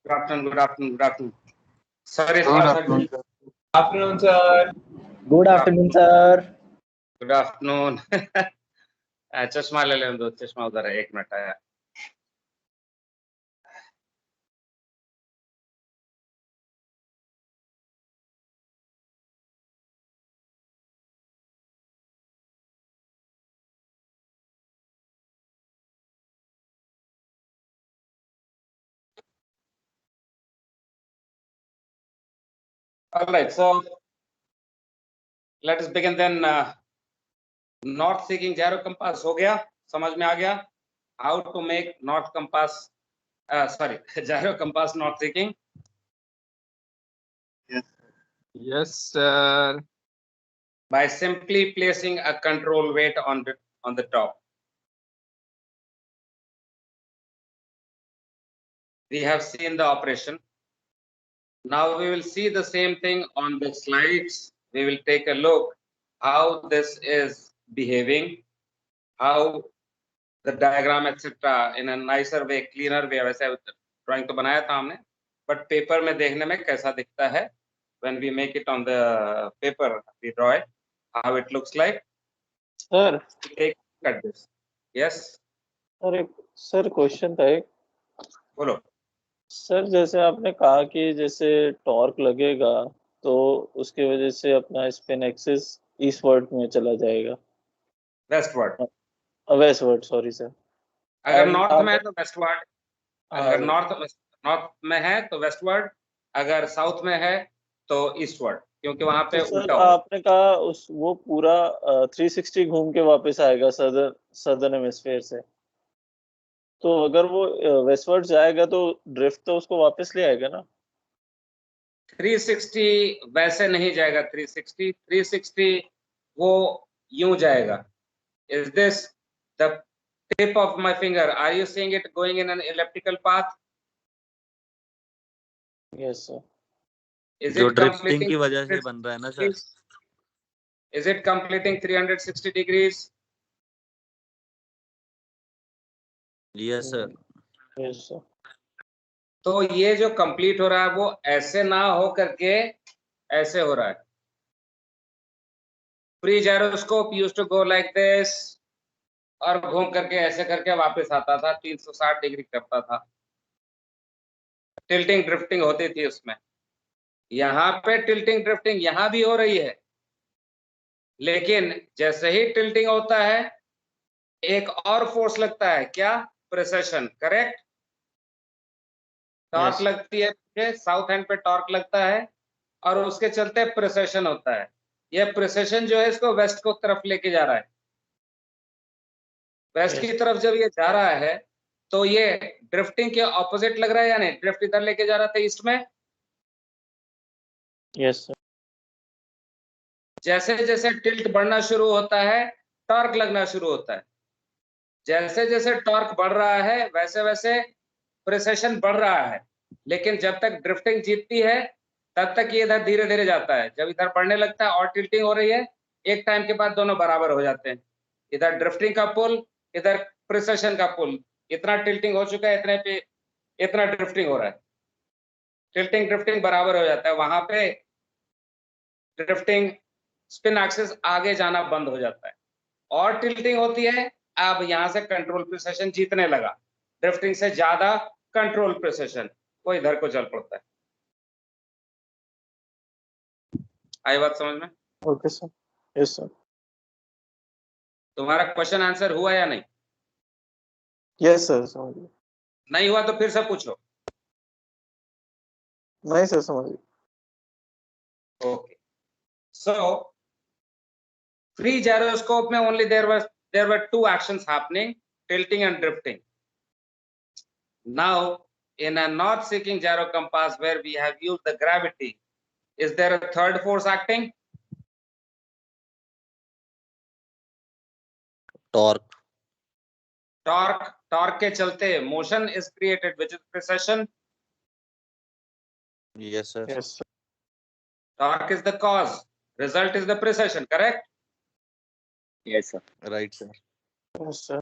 Good afternoon, good afternoon, good afternoon. Sir is Good absent. afternoon. Afternoon, sir. Good afternoon, sir. Good afternoon. चश्मा ले लेने दो, चश्मा उधर है, 1 मिनट आया. All right, so let us begin then. North seeking gyro compass हो गया, समझ में आ गया? How to make north compass, gyro compass north seeking? Yes, sir. By simply placing a control weight on the top. We have seen the operation. Now we will see the same thing on the slides. We will take a look how this is behaving, how the diagram etc. in a nicer way, cleaner way. वैसे drawing तो बनाया था हमने, but paper में देखने में कैसा दिखता है when we make it on the paper, we draw it, how it looks like. Sir, Take a look at this. Yes. Sir question था एक. बोलो. सर जैसे आपने कहा कि जैसे टॉर्क लगेगा तो उसकी वजह से अपना स्पिन एक्सिस ईस्टवर्ड में चला जाएगा. वेस्टवर्ड. Westward, sorry sir. अगर And नॉर्थ में है तो वेस्टवर्ड, अगर हाँ, नॉर्थ में है तो वेस्टवर्ड, अगर साउथ में है तो ईस्टवर्ड, क्योंकि वहां पे तो सर उल्टा होगा. आपने कहा उस वो पूरा 360 घूम के वापस आएगा सदर्न हेमिस्फीयर से. तो अगर वो वेस्टवर्ड जाएगा तो ड्रिफ्ट तो उसको वापस ले आएगा ना. 360 वैसे नहीं जाएगा. 360 वो यूं जाएगा. Is this the tip of my finger? Are you seeing it going in an elliptical path? Yes sir. Is जो it ड्रिफ्टिंग completing की वजह से बन रहा है ना sir. Is it completing 360 degrees? Yes sir. Yes sir. तो ये जो कंप्लीट हो रहा है वो ऐसे ना हो करके ऐसे हो रहा है. Free gyroscope used to go like this और घूम करके ऐसे करके वापस आता था, 360 डिग्री करता था. टिल्टिंग ड्रिफ्टिंग होती थी उसमें. यहाँ पे टिल्टिंग ड्रिफ्टिंग यहाँ भी हो रही है, लेकिन जैसे ही टिल्टिंग होता है एक और फोर्स लगता है. क्या? प्रेसेशन. करेक्ट. टॉर्क लगती है, साउथ एंड पे टॉर्क लगता है और उसके चलते प्रेसेशन होता है. यह प्रेसेशन जो है इसको वेस्ट को तरफ लेके जा रहा है. वेस्ट की तरफ जब ये जा रहा है तो ये ड्रिफ्टिंग के ऑपोजिट लग रहा है या नहीं? ड्रिफ्ट इधर लेके जा रहा था ईस्ट में. Yes sir. जैसे जैसे टिल्ट बढ़ना शुरू होता है टॉर्क लगना शुरू होता है. जैसे जैसे टॉर्क बढ़ रहा है वैसे वैसे प्रेसेशन बढ़ रहा है, लेकिन जब तक ड्रिफ्टिंग जीतती है तब तक ये इधर धीरे धीरे जाता है. जब इधर बढ़ने लगता है और टिल्टिंग हो रही है, एक टाइम के बाद दोनों बराबर हो जाते हैं. इधर ड्रिफ्टिंग का पुल, इधर प्रेसेशन का पुल. इतना टिल्टिंग हो चुका है, इतने पे इतना ड्रिफ्टिंग हो रहा है. टिल्टिंग ड्रिफ्टिंग बराबर हो जाता है. वहां पे ड्रिफ्टिंग स्पिन एक्सिस आगे जाना बंद हो जाता है और टिल्टिंग होती है. अब यहां से कंट्रोल प्रेसेशन जीतने लगा. ड्रिफ्टिंग से ज्यादा कंट्रोल प्रेसेशन, वो इधर को चल पड़ता है. आई बात समझ में? Okay sir. Yes sir. तुम्हारा क्वेश्चन आंसर हुआ या नहीं? Yes sir. समझ गया. नहीं हुआ तो फिर से पूछो. नहीं सर, समझ गया. ओके. सो फ्री gyroscope में only there were two actions happening, tilting and drifting. Now in a north seeking gyro compass where we have used the gravity, is there a third force acting? Torque. Torque के चलते motion is created, which is precession. Yes sir. Yes sir. Torque is the cause, result is the precession. Correct? Yes sir. Right sir. Yes sir.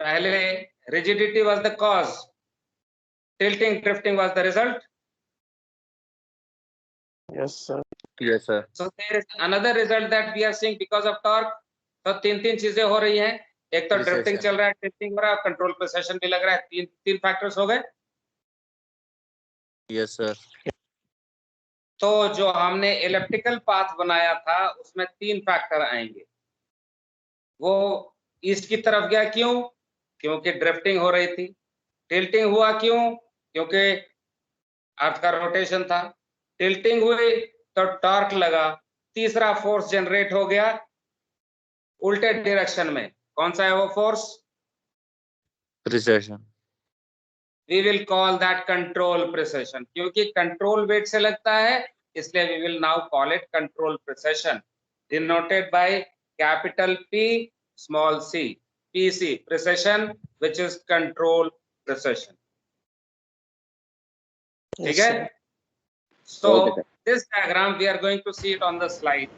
पहले rigidity was the cause, tilting drifting was the result. Yes, sir. Yes, sir. So there is another result that we are seeing because of torque. तो तीन चीजें हो रही हैं, एक तो drifting चल रहा है, टिल्टिंग हो रहा है, कंट्रोल प्रेसेशन भी लग रहा है, तीन फैक्टर्स हो गए. Yes, sir. तो जो हमने इलेक्ट्रिकल पाथ बनाया था उसमें 3 फैक्टर आएंगे. वो ईस्ट की तरफ गया, क्यों? क्योंकि ड्रिफ्टिंग हो रही थी. टिल्टिंग हुआ क्यों? क्योंकि अर्थ का रोटेशन था. टिल्टिंग हुई तो टॉर्क लगा. तीसरा फोर्स जनरेट हो गया उल्टे डायरेक्शन में. कौन सा है वो force? Precession. We will call that control precession. क्योंकि कंट्रोल वेट से लगता है इसलिए we will now call it control precession, denoted by capital P small c. PC precession which is control precession. ठीक है? So this diagram we are going to see it on the slide.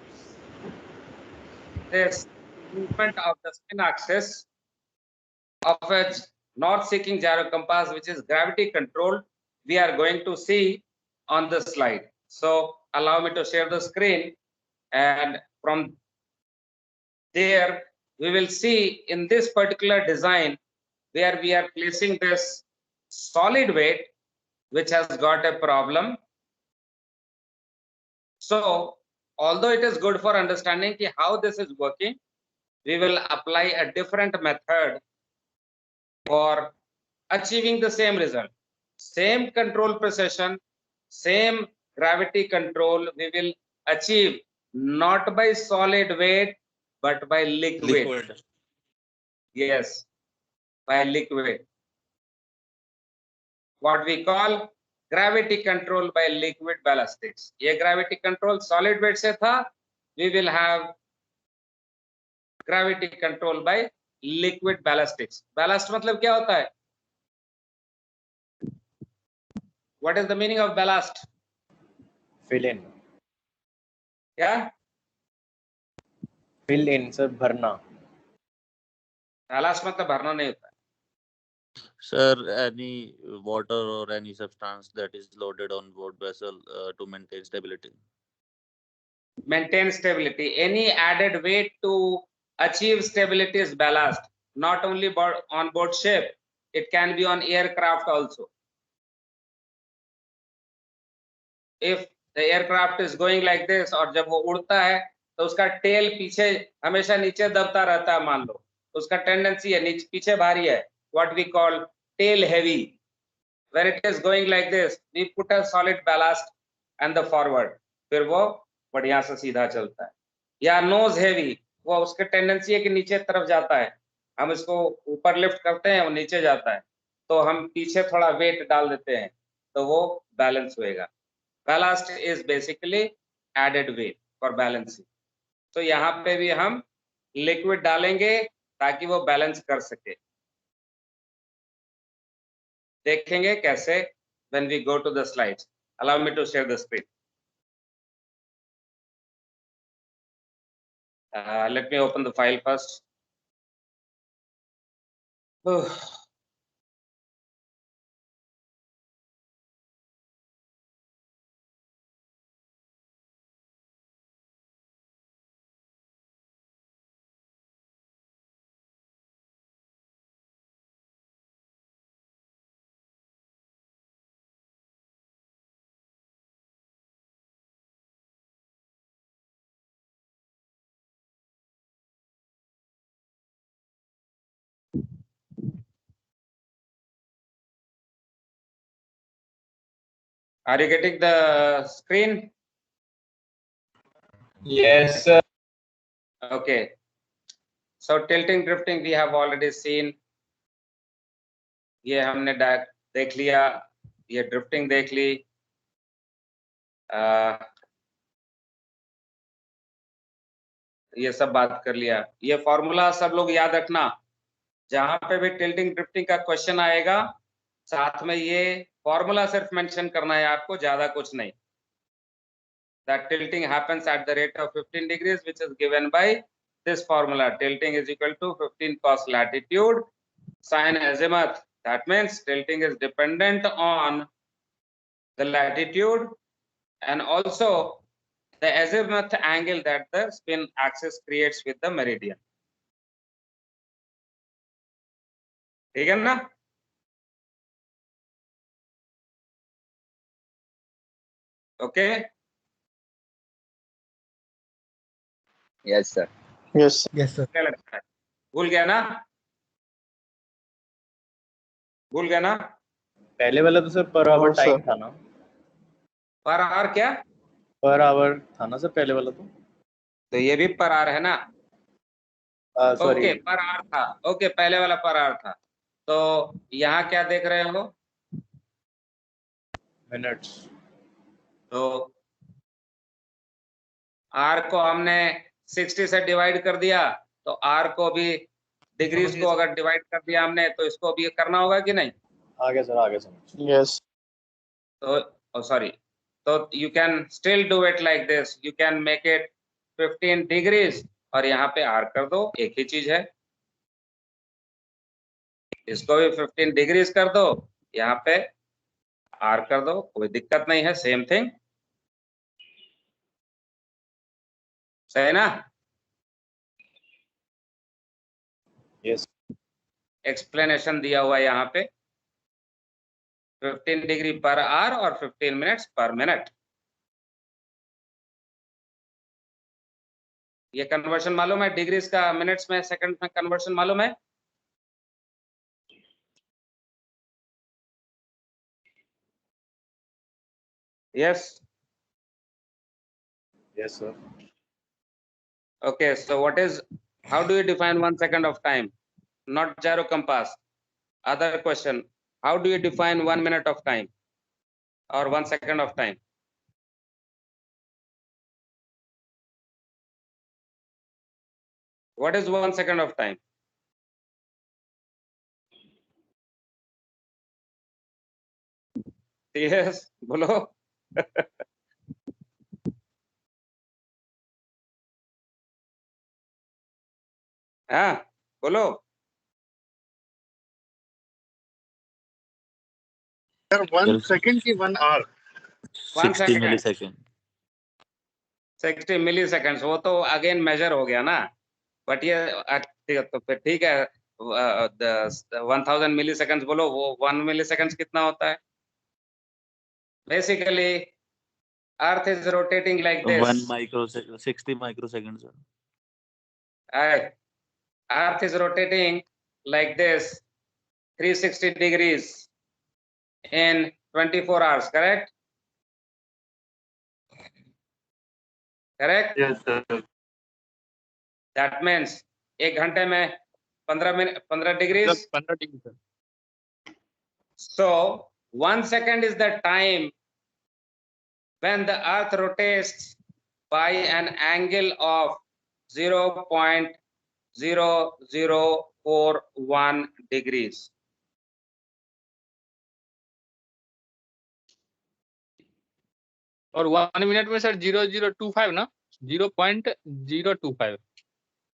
This movement of the spin axis of a north-seeking gyro compass, which is gravity controlled, we are going to see on the slide. So allow me to share the screen, and from there we will see in this particular design where we are placing this solid weight which has got a problem. So although it is good for understanding how this is working, we will apply a different method for achieving the same result. Same control precession, same gravity control we will achieve not by solid weight but by liquid. Yes, by liquid. What we call gravity control by liquid ballastics. ये gravity control solid weight से था, we will have gravity control by liquid ballastics. Ballast मतलब क्या होता है? What is the meaning of ballast? Fill in. क्या? Fill in, sir, भरना. Ballast मतलब भरना नहीं होता है. Sir, any water or any substance that is loaded on board vessel to maintain stability. Maintain stability. Any added weight to achieve stability is ballast. Not only on board ship, it can be on aircraft also. If the aircraft is going like this और जब वो उड़ता है तो उसका tell पीछे हमेशा नीचे दबता रहता है, मान लो उसका टेंडेंसी है नीचे पीछे भारी है, what we call tail heavy. When it is going like this, we put a solid ballast and the forward, फिर वो बढ़िया से सीधा चलता है. या nose heavy, वो उसके टेंडेंसी है कि नीचे तरफ जाता है, हम इसको ऊपर लिफ्ट करते हैं वो नीचे जाता है, तो हम पीछे थोड़ा वेट डाल देते हैं तो वो बैलेंस होएगा. Ballast is basically added weight for balancing. तो यहाँ पे भी हम लिक्विड डालेंगे ताकि वो बैलेंस कर सके. देखेंगे कैसे when we go to the slides. Allow me to share the screen. Let me open the file first. Are you getting the screen? Yes, sir. Okay. So tilting drifting we have already seen. ये हमने देख लिया, ये drifting देख ली. ये सब बात कर लिया. ये फॉर्मूला सब लोग याद रखना, जहां पे भी टिल्टिंग ड्रिफ्टिंग का क्वेश्चन आएगा साथ में ये फॉर्मूला सिर्फ मेंशन करना है आपको, ज्यादा कुछ नहीं. That tilting happens at the rate of 15 degrees, which is given by this formula. Tilting is equal to 15 cos latitude sin azimuth, That means tilting is dependent on the latitude and also the azimuth angle that the spin axis creates with the meridian. ठीक है ना? Okay. Yes, sir. Yes. Yes, sir. क्या लगता है? भूल गया ना? भूल गया ना? पहले वाला तो sir per hour No, time sir. था ना? पर आवर क्या? पर आवर था ना सर पहले वाला तो ये भी पर आवर है ना? तो? सॉरी, ओके, पर आवर था. ओके, पहले वाला पर आवर था. तो यहाँ क्या देख रहे हो? मिनट्स. तो आर को हमने 60 से डिवाइड कर दिया, तो आर को भी डिग्रीज को अगर डिवाइड कर दिया हमने, तो इसको भी करना होगा कि नहीं? आगे सर, आगे समझ. Yes. तो सॉरी, तो you can still do it like this. You can make it 15 degrees और यहाँ पे आर कर दो, एक ही चीज है. इसको भी 15 डिग्रीज कर दो, यहाँ पे आर कर दो, कोई दिक्कत नहीं है, सेम थिंग. सही ना? यस. एक्सप्लेनेशन दिया हुआ है यहाँ पे, 15 डिग्री पर आवर और 15 मिनट्स पर मिनट. ये कन्वर्शन मालूम है? डिग्रीज का मिनट्स में, सेकंड में कन्वर्शन मालूम है? Yes. Yes sir. Okay, so what is, how do you define 1 second of time? Not gyro compass. Other question, how do you define 1 minute of time or 1 second of time? What is 1 second of time? Yes, बोलो. हाँ, बोलो. Sir, 1 Yes. second की 1 hour. 1 60 second. millisecond. 60 milliseconds, वो तो again major हो गया ना. But ये ठीक है, तो फिर ठीक है. 1000 मिलीसेकंड्स बोलो, वो 1 मिलीसेकंड्स कितना होता है? Basically earth is rotating like 1 this. microsecond, 60 microseconds. Sir. Earth is rotating like this, 360 degrees in 24 hours, correct? Correct? Yes, sir. That means एक घंटे में 15 degrees. 15 degree, sir. So 1 second is the time when the earth rotates by an angle of 0.0041 degrees. और 1 minute में sir 0025 ना, 0.025.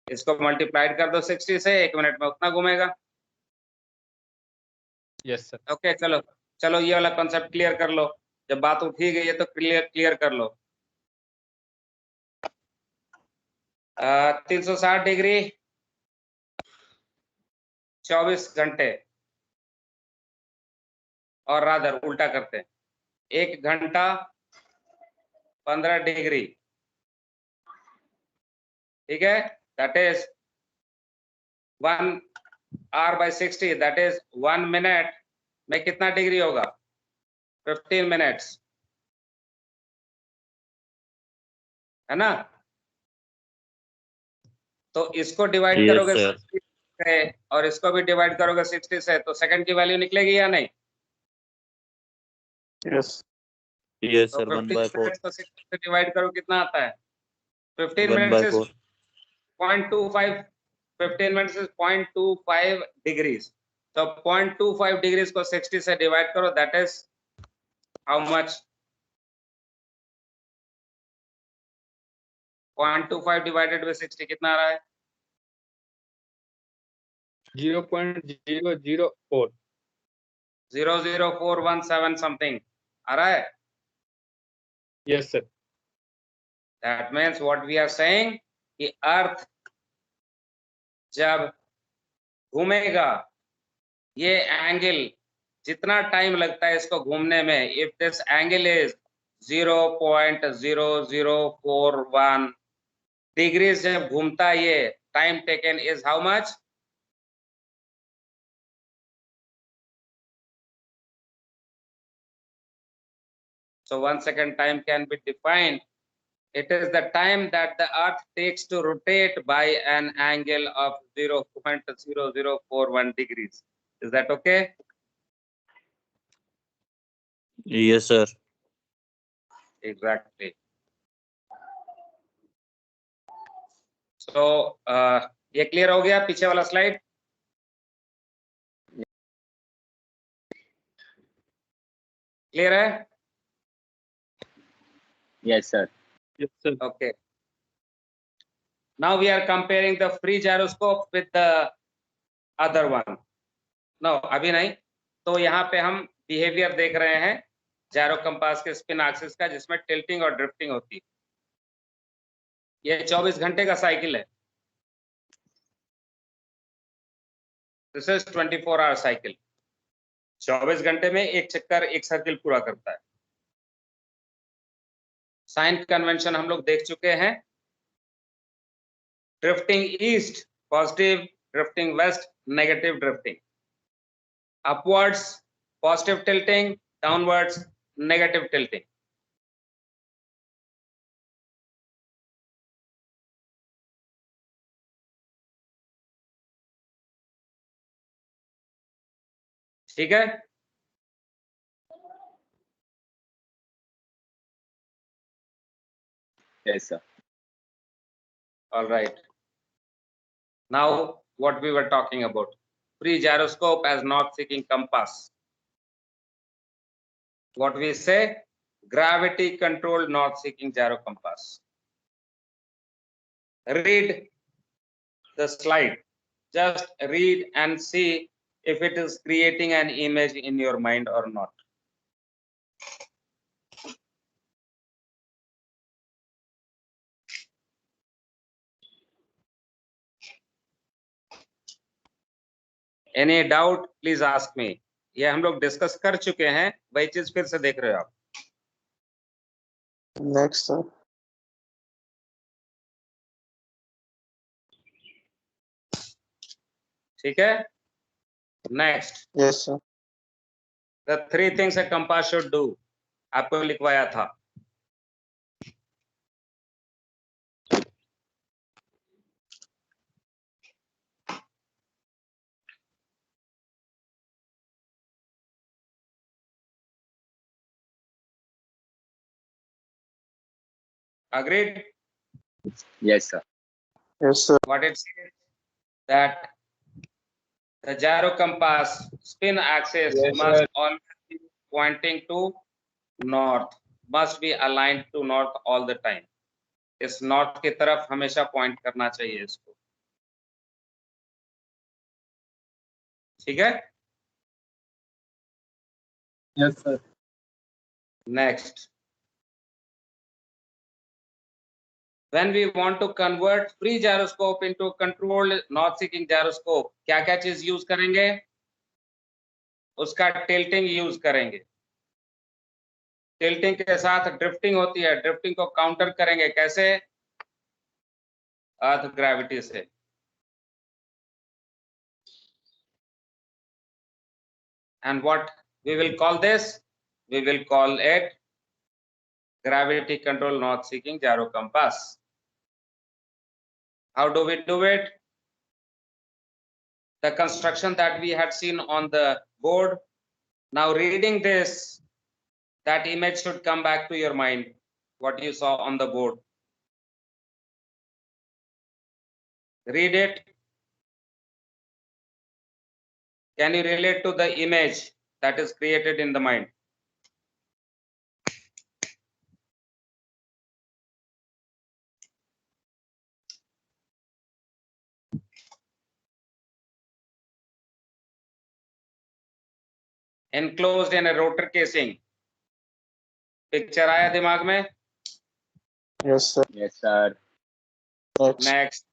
इसको multiplied कर दो 60 से, 1 मिनट में उतना घूमेगा. Yes sir. ओके, चलो चलो ये वाला कॉन्सेप्ट क्लियर कर लो. जब बात उठी गई है तो क्लियर कर लो. 360 डिग्री 24 घंटे, और रादर उल्टा करते हैं, 1 घंटा 15 डिग्री. ठीक है, that is 1 hour by 60, that is 1 minute में कितना डिग्री होगा? 15 मिनट्स, है ना? तो इसको डिवाइड Yes, करोगे sir. 60 से और इसको भी डिवाइड करोगे 60 से, तो सेकंड की वैल्यू निकलेगी या नहीं? Yes. Yes, तो sir. 1 by 4. मिनट्स को 60 से डिवाइड करो, कितना आता है? 15 1 by minutes is 4. 0.25. 15 minutes is 0.25 degrees. तो 0.25 डिग्रीज को 60 से डिवाइड करो, that is how much? 0.25 divided by 60 कितना आ रहा है? 0.004. 00417 something. All right. Yes, sir. That means what we are saying कि अर्थ जब घूमेगा, ये एंगल जितना टाइम लगता है इसको घूमने में, if this angle is 0.0041 degrees जब घूमता है, ये time taken is how much? So 1 second time can be defined. It is the time that the earth takes to rotate by an angle of 0.0041 degrees. Is that okay? Yes, sir. Exactly. So ये clear हो गया? पीछे वाला slide clear है? Yes, sir. Yes, sir. Okay. Now we are comparing the free gyroscope with the other one. No, अभी नहीं. तो यहाँ पे हम बिहेवियर देख रहे हैं जायरो कंपास के स्पिन एक्सिस का, जिसमें टिल्टिंग और ड्रिफ्टिंग होती है. ये 24 घंटे का साइकिल है. This is 24 our cycle. 24 घंटे में एक चक्कर, एक सर्किल पूरा करता है. साइन कन्वेंशन हम लोग देख चुके हैं. Drifting east positive, drifting west negative drifting. Upwards positive tilting, downwards negative tilting. ठीक है? Yes, sir. All right. Now what we were talking about, free gyroscope as north-seeking compass. What we say, gravity-controlled north-seeking gyro compass. Read the slide. Just read and see if it is creating an image in your mind or not. Any doubt? Please ask me. ये हम लोग discuss कर चुके हैं, वही चीज फिर से देख रहे हो आप. Next, sir. ठीक है? Next. Yes, sir. The 3 things a compass should do. आपको लिखवाया था. Agreed? Yes, sir. Yes, sir. What it says that the gyro compass spin axis Yes, must sir. always be pointing to north, must be aligned to north all the time. इस north की तरफ हमेशा point करना चाहिए इसको. ठीक है? Yes, sir. Next, when we want to convert free gyroscope into controlled north-seeking gyroscope, क्या क्या चीज यूज करेंगे? उसका टिल्टिंग यूज करेंगे. टिल्टिंग के साथ ड्रिफ्टिंग होती है, ड्रिफ्टिंग को काउंटर करेंगे कैसे? अर्थ ग्रेविटी से. And what we will call this? We will call it gravity control north seeking gyro compass. How do we do it? The construction that we had seen on the board. Now reading this, that image should come back to your mind, what you saw on the board. Read it. Can you relate to the image that is created in the mind? enclosed in a rotor casing. Picture आया दिमाग में? Yes, sir. Yes, sir. Next. Next.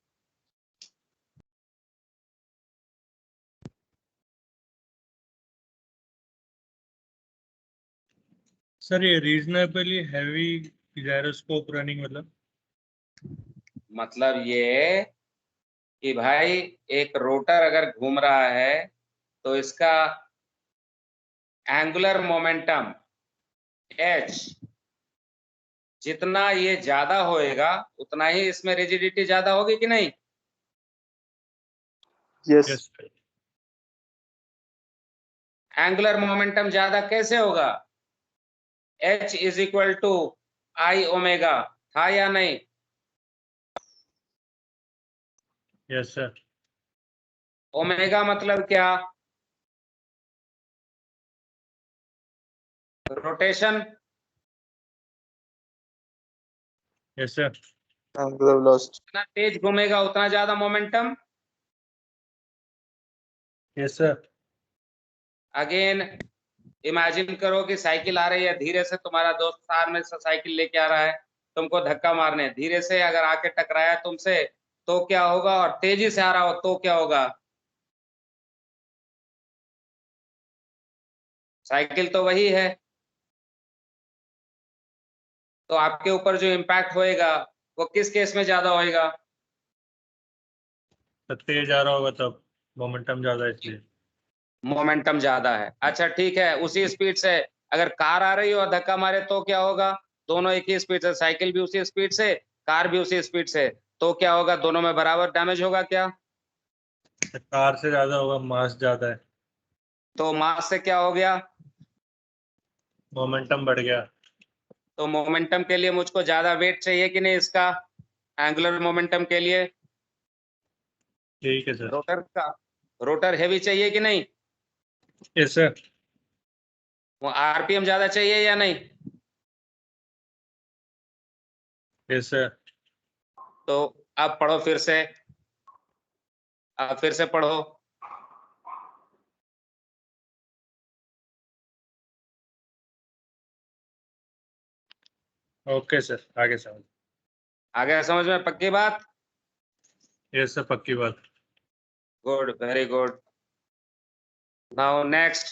Sir ये reasonably heavy gyroscope running मतलब ये कि भाई एक rotor अगर घूम रहा है तो इसका एंगुलर मोमेंटम H जितना ये ज्यादा होएगा उतना ही इसमें रिजिडिटी ज्यादा होगी कि नहीं? Yes. Yes sir. Angular momentum ज्यादा कैसे होगा? H is equal to I omega, था या नहीं? Yes sir. ओमेगा मतलब क्या? Rotation. Yes sir. Angular velocity. जितना तेज घूमेगा उतना ज्यादा momentum. Yes sir. Again imagine करो कि साइकिल आ रही है धीरे से, तुम्हारा दोस्त सामने से साइकिल लेके आ रहा है, तुमको धक्का मारने, धीरे से अगर आके टकराया तुमसे तो क्या होगा, और तेजी से आ रहा हो तो क्या होगा? साइकिल तो वही है, तो आपके ऊपर जो इम्पैक्ट होएगा वो किस केस में ज्यादा होएगा? तेज आ रहा होगा तब मोमेंटम ज्यादा है इसलिए. मोमेंटम ज्यादा है. अच्छा ठीक है, उसी स्पीड से अगर कार आ रही हो और धक्का मारे तो क्या होगा? दोनों एक ही स्पीड से, साइकिल भी उसी स्पीड से, कार भी उसी स्पीड से, तो क्या होगा? दोनों में बराबर डैमेज होगा क्या? कार से ज्यादा होगा, मास ज्यादा है, तो मास से क्या हो गया? मोमेंटम बढ़ गया. तो मोमेंटम के लिए मुझको ज्यादा वेट चाहिए कि नहीं इसका, एंगुलर मोमेंटम के लिए? ठीक है सर. रोटर हेवी चाहिए कि नहीं? Yes sir. वो आरपीएम ज्यादा चाहिए या नहीं? Yes sir. तो अब पढ़ो फिर से, अब फिर से पढ़ो. ओके सर, आगे समझ. आगे समझ में पक्की बात? यस सर, पक्की बात. Good, very good. Now next.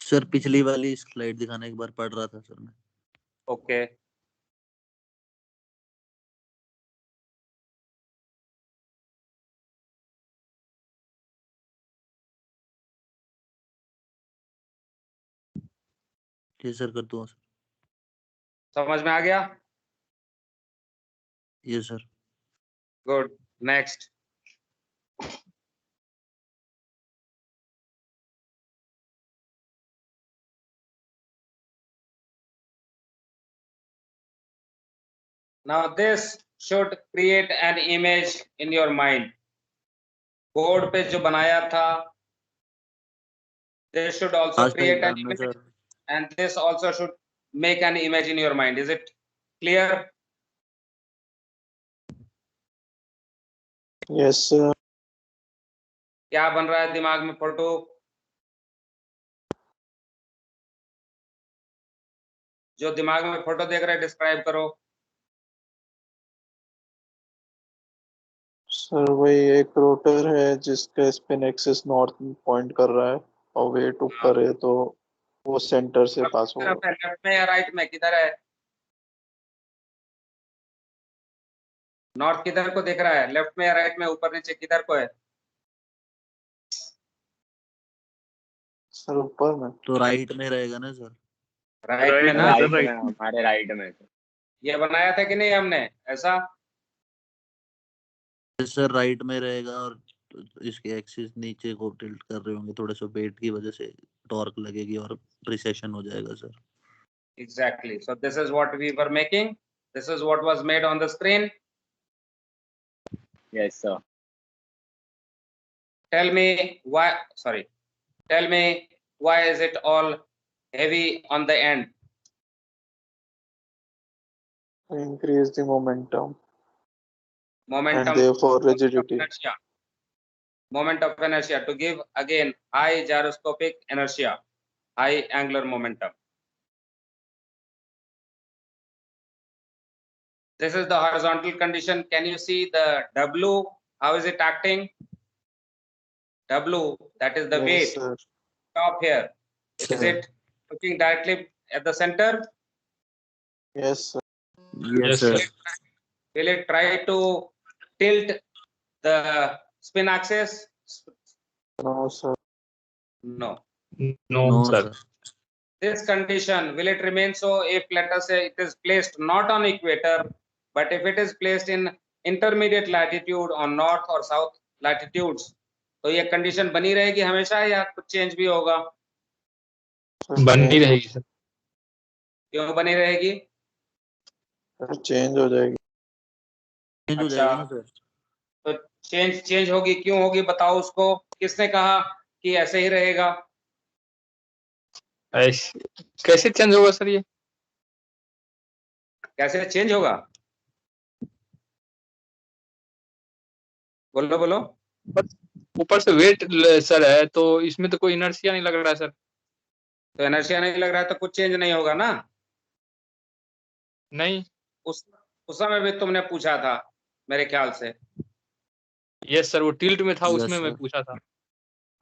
Sir पिछली वाली स्लाइड दिखाना, एक बार पढ़ रहा था सर मैं. ओके. जी सर, कर दूँ सर. समझ में आ गया? Yes sir. Good. Next. Now this should create an image in your mind. Board पे जो बनाया था, this should also last create an exam में image, sir. and this also should make an image in your mind. Is it clear? Yes, sir. क्या बन रहा है दिमाग में फोटो? जो दिमाग में फोटो देख रहे हैं डिस्क्राइब करो. सर वही एक रोटर है जिसका स्पिन एक्सिस नॉर्थ पॉइंट कर रहा है और वेट ऊपर है, तो वो सेंटर से पास होगा. तरफ है, लेफ्ट में या राइट में, किधर है? नॉर्थ किधर को देख रहा है, लेफ्ट में या राइट में, ऊपर नीचे किधर को है? सर ऊपर में. तो राइट में रहेगा ना सर. राइट में ना. Right. राइट में, हमारे राइट में. ये बनाया था कि नहीं हमने ऐसा? यस सर, राइट में रहेगा, और इसके एक्सिस नीचे को टिल्ट कर रहे होंगे, थोड़े से वेट की वजह से टॉर्क लगेगी और प्रिसेशन हो जाएगा sir. Exactly. So this is what we were making. This is what was made on the screen. Yes, sir. Tell me why. Sorry. Tell me why is it all heavy on the end? Increase the momentum Momentum. and therefore rigidity. Inertia. moment of inertia to give again high gyroscopic inertia, high angular momentum. This is the horizontal condition. Can you see the W? How is it acting? W, that is the Yes, weight, sir. top here. Is Sir. it looking directly at the center? Yes, sir. Yes, sir. Will it try to tilt the spin axis? No, sir. No. No, sir. This condition, will it remain so if, let us say, it is placed not on equator, but if it is placed in intermediate latitude on north or south latitudes, तो ये condition बनी रहेगी हमेशा या कुछ change भी होगा? बनी रहेगी सर। क्यों बनी रहेगी? चेंज हो जाएगी। चेंज हो अच्छा। जाएगा ना सर। तो चेंज होगी, क्यों होगी बताओ उसको। किसने कहा कि ऐसे ही रहेगा? कैसे चेंज होगा सर ये? कैसे चेंज होगा? बोलो बोलो। ऊपर से वेट सर है तो इसमें तो कोई इनर्शिया नहीं लग रहा है सर। तो इनर्शिया नहीं लग रहा है तो कुछ चेंज नहीं होगा ना? नहीं। उस समय भी तुमने पूछा था मेरे ख्याल से। यस सर, वो टिल्ट में था, Yes, उसमें मैं sir. पूछा था।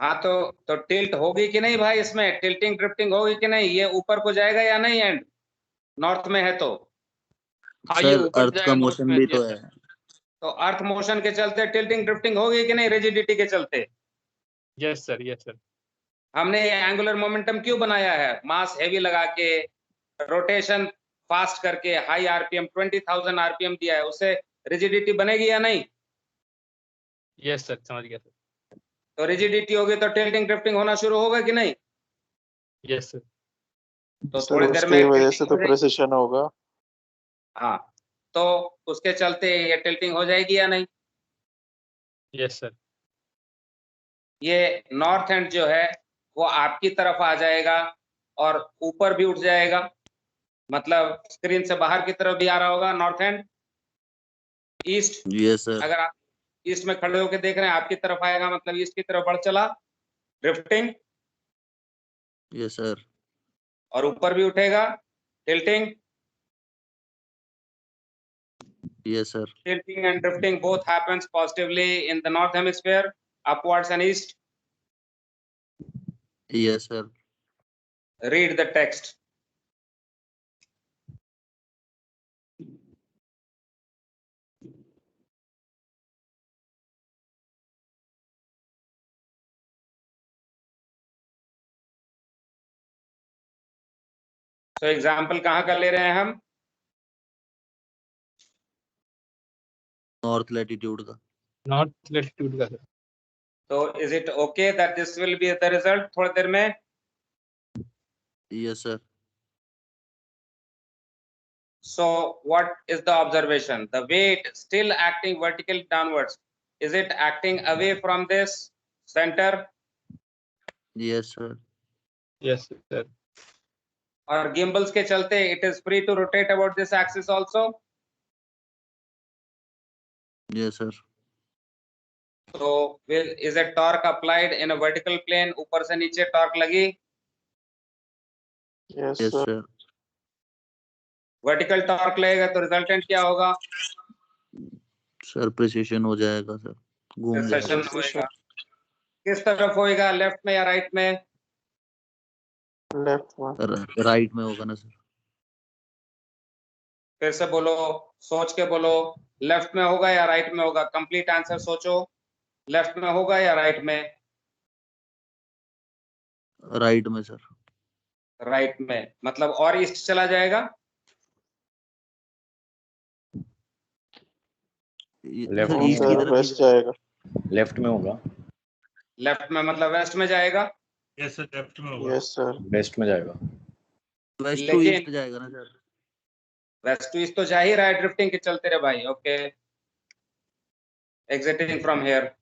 हाँ तो टिल्ट होगी कि नहीं भाई? इसमें टिल्टिंग ड्रिफ्टिंग होगी कि नहीं? ये ऊपर को जाएगा या नहीं? एंड नॉर्थ में है तो हाँ, ये सर ऊपर अर्थ जाएगा का नॉर्थ मोशन में। भी yes, तो sir. है। तो अर्थ मोशन के चलते टिल्टिंग ड्रिफ्टिंग होगी कि नहीं रिजिडिटी के चलते? Yes sir, yes sir. हमने ये एंगुलर मोमेंटम क्यों बनाया है? मास हेवी लगा के, रोटेशन फास्ट करके, हाई आरपीएम 20,000 आरपीएम दिया है, उससे रिजिडिटी बनेगी या नहीं? यस सर, समझ गया सर। तो रिजिडिटी होगी तो टिल्टिंग ड्रिफ्टिंग होना शुरू होगा कि नहीं? Yes sir. तो सर, थोड़ी देर उसकी में वजह tilting से हो तो जाएगी। प्रेसिशन होगा। हाँ, तो उसके चलते ये टिल्टिंग हो जाएगी या नहीं? Yes sir. ये नॉर्थ एंड जो है वो आपकी तरफ आ जाएगा और ऊपर भी उठ जाएगा, मतलब स्क्रीन से बाहर की तरफ भी आ रहा होगा north and. East, Yes, sir. अगर आप ईस्ट में खड़े होकर देख रहे हैं आपकी तरफ आएगा, मतलब ईस्ट की तरफ बढ़ चला ड्रिफ्टिंग, Yes, sir. और ऊपर भी उठेगा tilting. Yes, sir. Tilting and drifting both happens positively in the north hemisphere, upwards and east. Yes, sir. Read the text. So example कहाँ का ले रहे हैं हम? नॉर्थ लैटिट्यूड का। नॉर्थ लैटिट्यूड का sir. So is it okay that this will be the result थोड़ी देर में? Yes, sir. So what is the observation? The weight still acting vertically downwards. Is it acting away from this center? Yes, sir. Yes sir. और gimbals के चलते it is free to rotate about this axis also. Yes, sir. So is a torque applied in a vertical plane? ऊपर से नीचे torque लगी? Yes Yes, sir. sir. Vertical torque लगेगा तो resultant क्या होगा? सर प्रिसिशन हो जाएगा सर, घूम प्रिसिशन जाएगा। होएगा। किस तरफ होएगा, लेफ्ट में या राइट में? लेफ्ट में। राइट में होगा ना सर। फिर से बोलो, सोच के बोलो, लेफ्ट में होगा या राइट में होगा? कंप्लीट आंसर सोचो, लेफ्ट में होगा या राइट में? राइट में सर। राइट में, मतलब और ईस्ट चला जाएगा? लेफ्ट सर में ईस्ट की सर, तरफ वेस्ट जाएगा। लेफ्ट में होगा। लेफ्ट में मतलब वेस्ट में जाएगा? यस सर, लेफ्ट में होगा। Yes sir. वेस्ट में जाएगा। वेस्ट टू लेकिन ईस्ट जाएगा ना सर। वेस्ट टू ईस्ट तो जा ही रहा है ड्रिफ्टिंग के चलते रे भाई। Okay, exiting from here.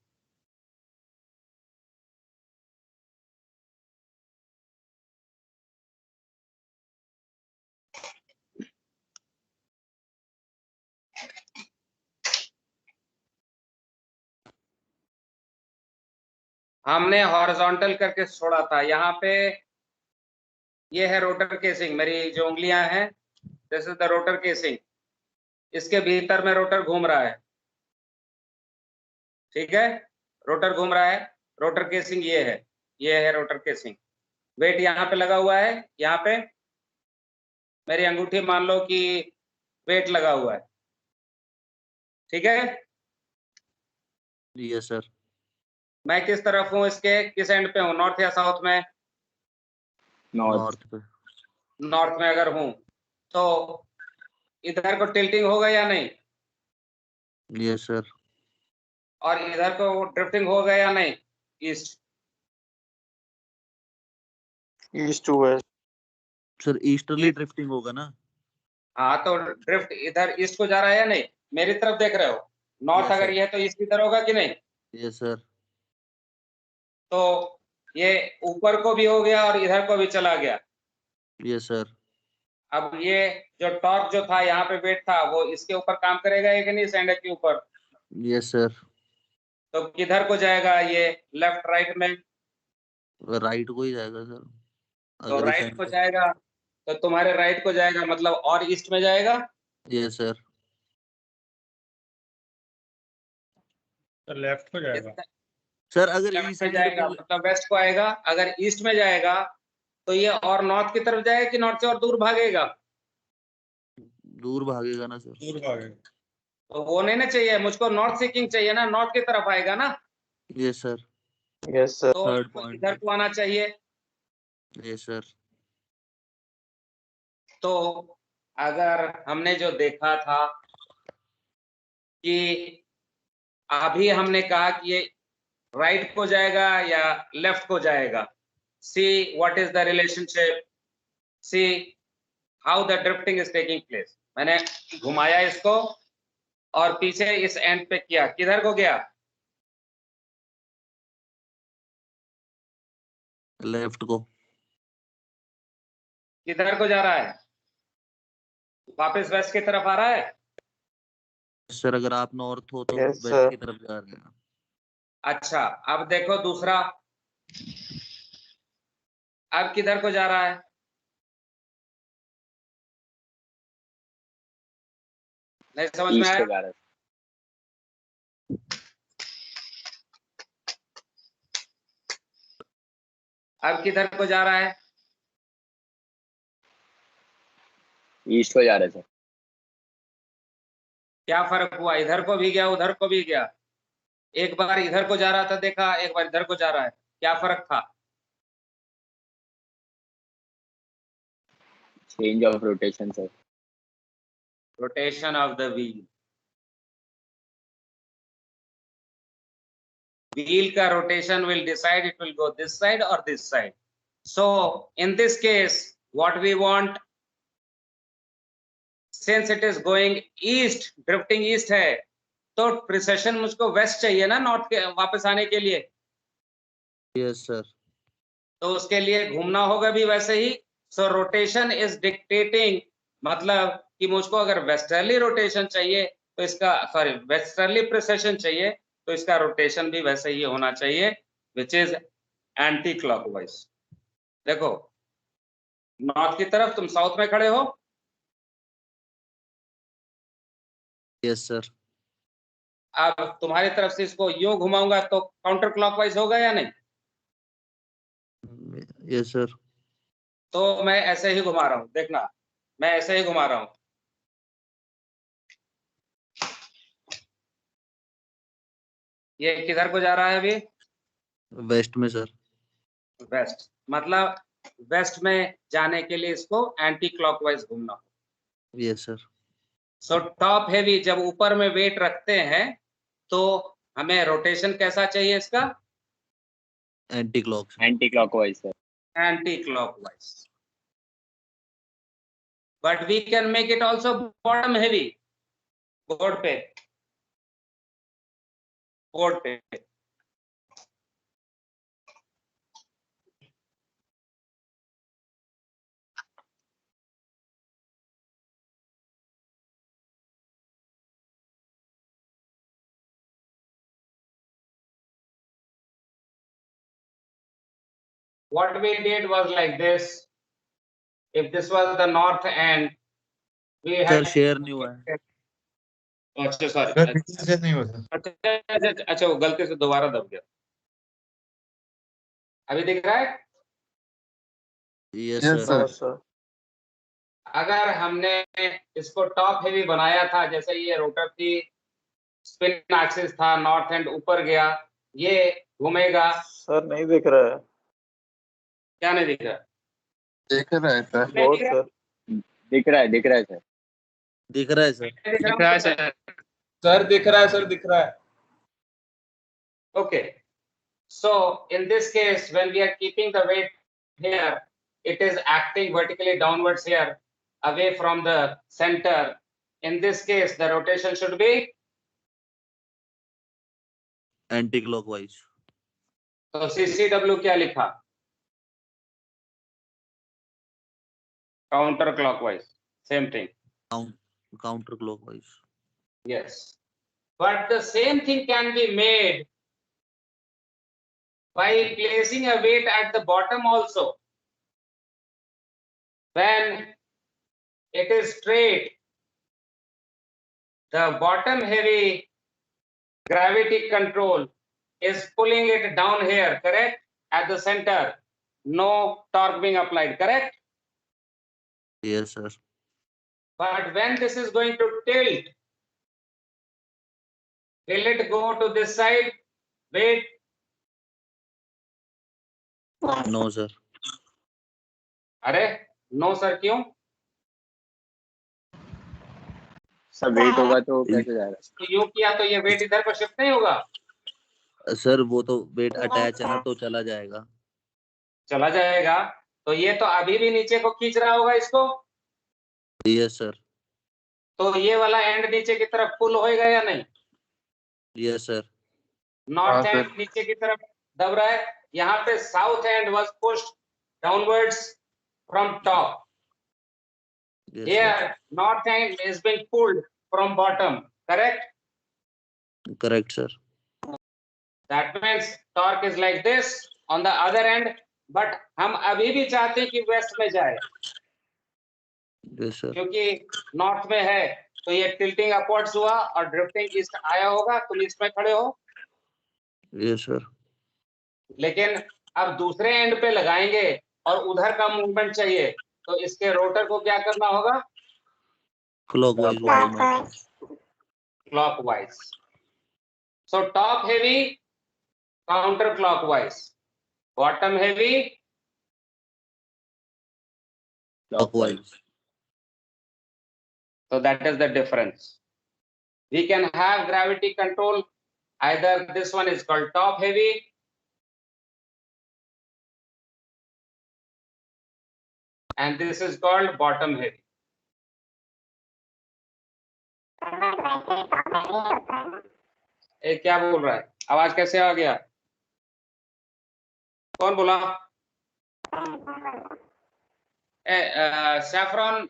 हमने हॉरिजॉन्टल करके छोड़ा था। यहाँ पे ये है रोटर केसिंग, मेरी जो उंगलियां हैं, this is the rotor casing. इसके भीतर में रोटर घूम रहा है, ठीक है, रोटर घूम रहा है। रोटर केसिंग ये है रोटर केसिंग। वेट यहाँ पे लगा हुआ है, यहाँ पे मेरी अंगूठी मान लो कि वेट लगा हुआ है, ठीक है। Yes sir. मैं किस तरफ हूँ, इसके किस एंड पे हूँ, नॉर्थ या साउथ में? नॉर्थ। नॉर्थ पे। नॉर्थ में अगर हूँ तो इधर को टिल्टिंग होगा या नहीं, यस सर। और इधर को ड्रिफ्टिंग होगा या नहीं, east. East to west. Sir easterly drifting होगा ना? हाँ, तो ड्रिफ्ट इधर ईस्ट को जा रहा है या नहीं, मेरी तरफ देख रहे हो, नॉर्थ Yes, अगर sir. ये है तो ईस्ट की तरफ होगा कि नहीं? Yes sir. तो ये ऊपर को भी हो गया और इधर को भी चला गया। Yes sir. अब ये जो टॉर्क जो था यहाँ पे वेट था, वो इसके ऊपर काम करेगा या कि नहीं, सैंडल के ऊपर? Yes sir. तो किधर को जाएगा ये, लेफ्ट राइट में? राइट को ही जाएगा सर। तो अगर इस राइट एंड को पे। जाएगा, तो तुम्हारे राइट को जाएगा मतलब और ईस्ट में जाएगा। Yes sir. तो लेफ्ट को जाएगा। सर अगर लेफ्ट इस में एंड जाएगा पे मतलब वेस्ट को आएगा। अगर ईस्ट में जाएगा तो ये और नॉर्थ की तरफ जाएगा कि नॉर्थ से और दूर भागेगा? दूर भागेगा ना सर। दूर भागेगा। तो वो नहीं ना चाहिए मुझको, नॉर्थ सीकिंग चाहिए ना, नॉर्थ की तरफ आएगा ना। Yes sir. Yes sir. तो थर्ड उसको पॉइंट इधर पे। को आना चाहिए। Yes sir. तो अगर हमने जो देखा था कि अभी हमने कहा कि ये राइट को जाएगा या लेफ्ट को जाएगा, see what is the relationship, see how the drifting is taking place. मैंने घुमाया इसको और पीछे इस एंड पे किया, किधर को गया? लेफ्ट को। किधर को जा रहा है, वापस वेस्ट की तरफ आ रहा है। सर अगर आप नॉर्थ हो तो यस वेस्ट सर। की तरफ जा रहे हैं। अच्छा, अब देखो दूसरा, अब किधर को जा रहा है? नहीं समझ में ईस्ट आया? को जा रहा है। अब किधर को जा रहा है? ईस्ट को जा रहा है सर। क्या फर्क हुआ, इधर को भी गया उधर को भी गया? एक बार इधर को जा रहा था देखा, एक बार इधर को जा रहा है, क्या फर्क था? Change of rotation sir. Rotation of the wheel. Wheel का rotation will decide it will go this side or this side. So in this case, what we want, since it is going east, drifting east है, तो precession मुझको west चाहिए ना, north के वापस आने के लिए। Yes sir. तो उसके लिए घूमना होगा भी वैसे ही। सो रोटेशन इज डिक्टेटिंग, मतलब कि मुझको अगर वेस्टर्ली रोटेशन चाहिए तो इसका, सॉरी, वेस्टर्ली प्रिसेशन चाहिए तो इसका रोटेशन भी वैसे ही होना चाहिए, विच इज एंटी क्लॉकवाइज। देखो, नॉर्थ की तरफ तुम साउथ में खड़े हो, यस सर। अब तुम्हारी तरफ से इसको यूं घुमाऊंगा तो काउंटर क्लॉकवाइज होगा या नहीं? Yes sir. तो मैं ऐसे ही घुमा रहा हूं, देखना, मैं ऐसे ही घुमा रहा हूं। ये किधर को जा रहा है अभी? वेस्ट में सर। वेस्ट, मतलब वेस्ट में जाने के लिए इसको एंटी क्लॉकवाइज घूमना। Yes sir. So top heavy, जब ऊपर में वेट रखते हैं तो हमें रोटेशन कैसा चाहिए इसका? Anti clock. Anti clockwise sir. Anti clockwise, but we can make it also bottom heavy. Board पे, बोर्ड पे what we did was like this. If this was the north end, we sir had share नहीं हुआ है अच्छा sorry अगर नीचे से नहीं होता अच्छा वो गलती से दोबारा दब गया अभी दिख रहा है यस Yes, सर हाँ सर अगर हमने इसको टॉप हेवी बनाया था जैसे ये रोटर की स्पिन एक्सिस था नॉर्थ एंड ऊपर गया ये घूमेगा सर नहीं दिख रहा है क्या नहीं दिख रहा देख रहा है सर नहीं बहुत दिख रहा? सर दिख रहा है सर दिख रहा है सर दिख रहा है सर सर दिख रहा है सर दिख रहा है okay so in this case when we are keeping the weight here it is acting vertically downwards here away from the center in this case the rotation should be anti clockwise तो CCW क्या लिखा counter clockwise same thing counter clockwise yes but the same thing can be made by placing a weight at the bottom also when it is straight the bottom heavy gravity control is pulling it down here correct at the center no torque being applied correct yes sir but when this is going to tilt will it go to this side wait no sir अरे no sir क्यों सब wait होगा तो कैसे जाएगा तो यूं किया तो ये वेट इधर पर शिफ्ट नहीं होगा सर वो तो वेट अटैच है ना तो चला जाएगा चला जाएगा तो ये तो अभी भी नीचे को खींच रहा होगा इसको यस सर तो ये वाला एंड नीचे की तरफ पुल होएगा या नहीं यस सर नॉर्थ हाँ, एंड नीचे की तरफ दब रहा है यहाँ पे south and was pushed downwards from top yes here north end is being pulled from bottom correct sir correct sir that means torque is like this on the other end but हम अभी भी चाहते हैं कि waste में जाए yes sir क्योंकि north में है तो ये टिल्टिंग अपवर्ड्स हुआ और ड्रिफ्टिंग ईस्ट आया होगा तुम ईस्ट में खड़े हो यस सर लेकिन अब दूसरे एंड पे लगाएंगे और उधर का मूवमेंट चाहिए तो इसके रोटर को क्या करना होगा क्लॉकवाइज घुमाना clockwise so top heavy counter clockwise bottom heavy clockwise so that is the difference we can have gravity control either this one is called top heavy and this is called bottom heavy ए क्या बोल रहा है आवाज कैसे आ गया कौन बोला saffron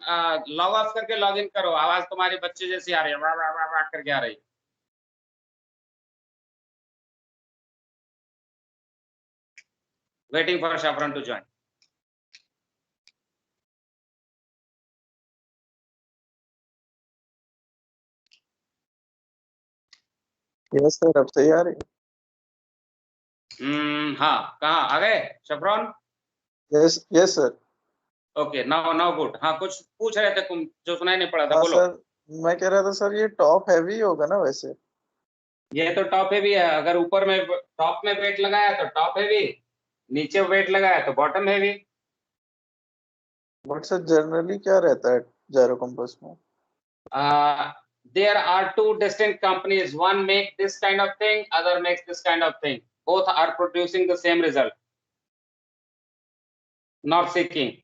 log of करके लॉग इन करो आवाज तुम्हारे बच्चे जैसी आ रही है वाह वाह वाह वाह करके आ रही waiting for Saffron to join yes sir अब सही आ रही हाँ कहाँ आ गए Saffron yes yes sir okay now now good हाँ कुछ पूछ रहे थे तुम जो सुनाई नहीं पड़ा था हाँ बोलो सर मैं कह रहा था सर ये टॉप हैवी होगा ना वैसे ये तो टॉप हेवी है अगर ऊपर में टॉप में वेट लगाया तो टॉप हेवी नीचे वेट लगाया तो bottom heavy but sir generally क्या रहता है जायरो कंपास में there are two distinct companies one make this kind of thing other makes this kind of thing both are producing the same result north seeking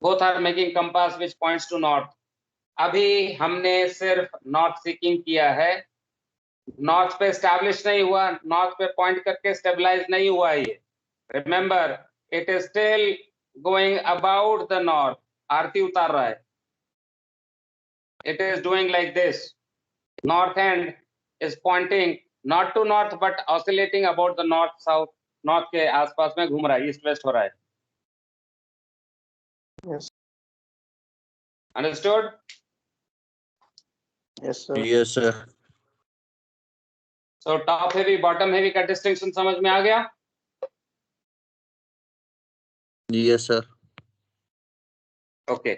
both are making compass which points to north अभी हमने सिर्फ north seeking किया है north पे establish नहीं हुआ north पे point करके स्टेबलाइज नहीं हुआ ये remember it is still going about the north आरती उतार रहा है it is doing like this north end is pointing not to north but oscillating about the north south north के आसपास में घूम रहा है, ईस्ट वेस्ट हो रहा है। Yes. Understood? Yes, sir. Yes sir. So top heavy bottom heavy का डिस्टिंक्शन समझ में आ गया? Yes sir. Okay.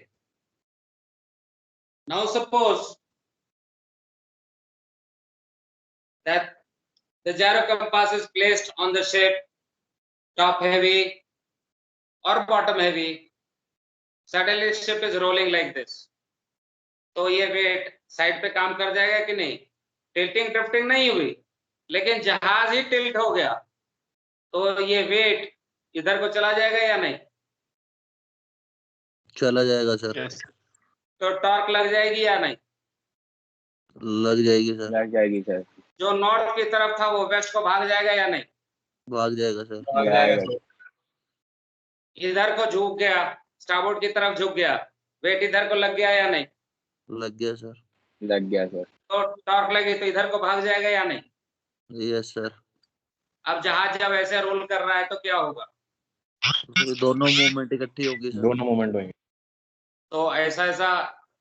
Now suppose that the gyro compass is placed on the ship, top heavy or bottom heavy. Suddenly ship is rolling like this. तो ये wait side पे काम कर जाएगा कि नहीं? टिल्टिंग ड्रिफ्टिंग नहीं हुई, लेकिन जहाज ही टिल्ट हो गया, तो ये वेट इधर को चला जाएगा या नहीं? चला जाएगा सर। यस तो टॉर्क लग जाएगी या नहीं? लग जाएगी सर। लग जाएगी सर। जो नॉर्थ की तरफ था वो वेस्ट को भाग जाएगा या नहीं? भाग जाएगा सर। भाग जाएगा सर। इधर को झुक गया, स्टारबोर्ड की तरफ झुक गया, वेट इधर को लग गया या नहीं? लग गया सर। लग गया सर। तो टॉर्क लगी तो इधर को भाग जाएगा या नहीं? Yes sir. अब जहाज जब ऐसे रोल कर रहा है तो क्या होगा? दोनों मूवमेंट इकट्ठी होगी सर। दोनों मूवमेंट होंगे। तो ऐसा ऐसा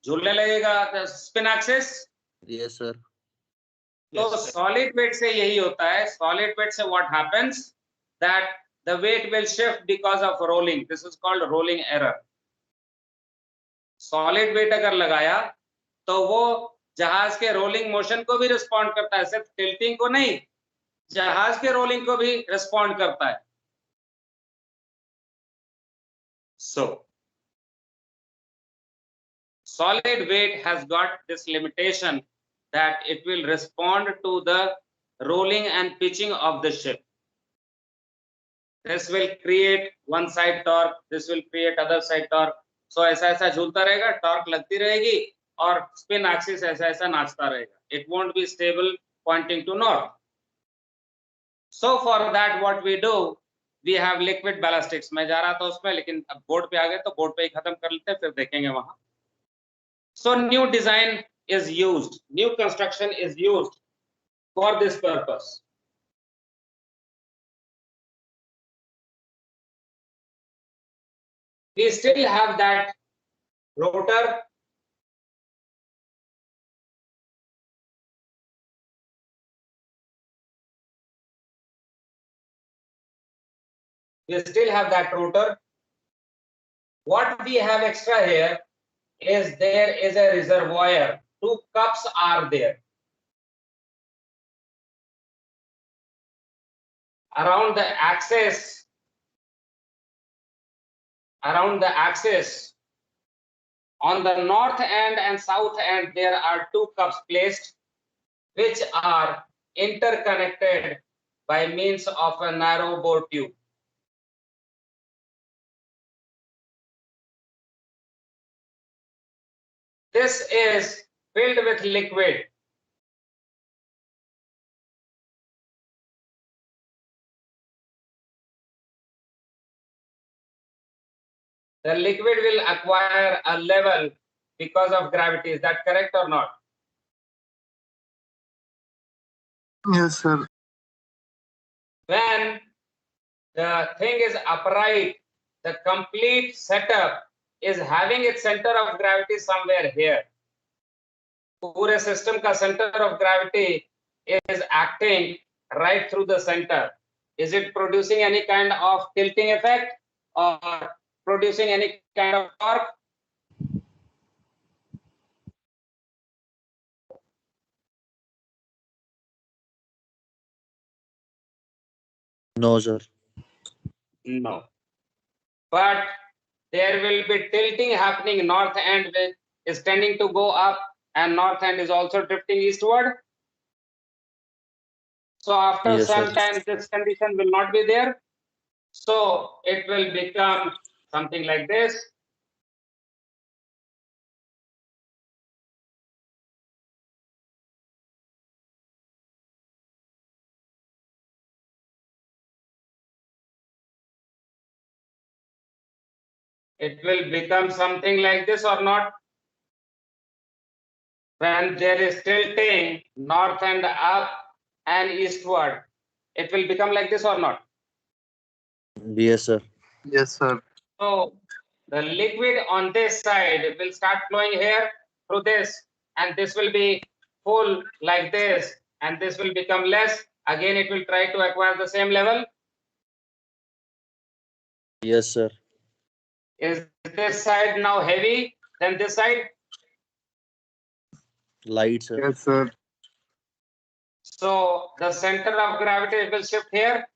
झूलने लगेगा स्पिन एक्सिस। Yes sir. तो सॉलिड वेट से यही होता है। सॉलिड वेट से what happens that the weight will shift because of rolling. This is called rolling error. Solid weight अगर लगाया तो वो जहाज के रोलिंग मोशन को भी रिस्पॉन्ड करता है, सिर्फ टिल्टिंग को नहीं, जहाज के रोलिंग को भी रिस्पॉन्ड करता है। So solid weight has got this limitation that it will respond to the rolling and pitching of the ship. This will create one side torque, this will create other side torque. So ऐसा ऐसा झूलता रहेगा, torque लगती रहेगी और spin axis ऐसा ऐसा नाचता रहेगा. It won't be stable pointing to north. So for that what we do, we have liquid ballastics. मैं जा रहा था उसमें, लेकिन अब बोर्ड पे आ गए तो बोर्ड पे ही खत्म कर लेते हैं, फिर देखेंगे वहां. So new design is used, new construction is used for this purpose. We still have that rotor. We still have that rotor. What we have extra here is there is a reservoir. Two cups are there. Around the axis, on the north end and south end, there are two cups placed, which are interconnected by means of a narrow bore tube. This is filled with liquid. The liquid will acquire a level because of gravity. Is that correct or not? Yes, sir. When the thing is upright, the complete setup is having its center of gravity somewhere here. पूरे system का center of gravity is acting right through the center. Is it producing any kind of tilting effect or producing any kind of torque? No sir. No. But there will be tilting happening. North end is tending to go up and north end is also drifting eastward. So after Yes, some sir. time this condition will not be there. So it will become something like this. It will become something like this or not? When there is tilting north and up and eastward, it will become like this or not? Yes, sir. Yes, sir. So the liquid on this side will start flowing here through this, and this will be full like this, and this will become less. Again, it will try to acquire the same level. Yes, sir. Is this side now heavy than this side? Light, sir. Yes, sir. So the center of gravity will shift here.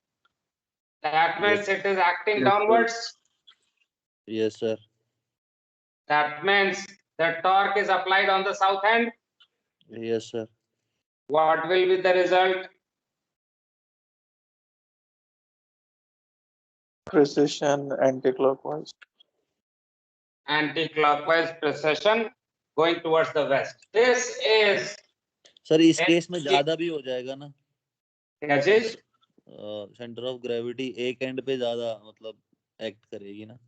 That means it is acting Yes, sir. downwards. Yes, sir. That means the torque is applied on the south end. Yes, sir. What will be the result? Precision anti-clockwise. Anti-clockwise precession going towards the west. This is sir इस case में ज्यादा भी हो जाएगा ना, क्या चीज? Centre of gravity एक एंड पे ज्यादा मतलब एक्ट करेगी ना।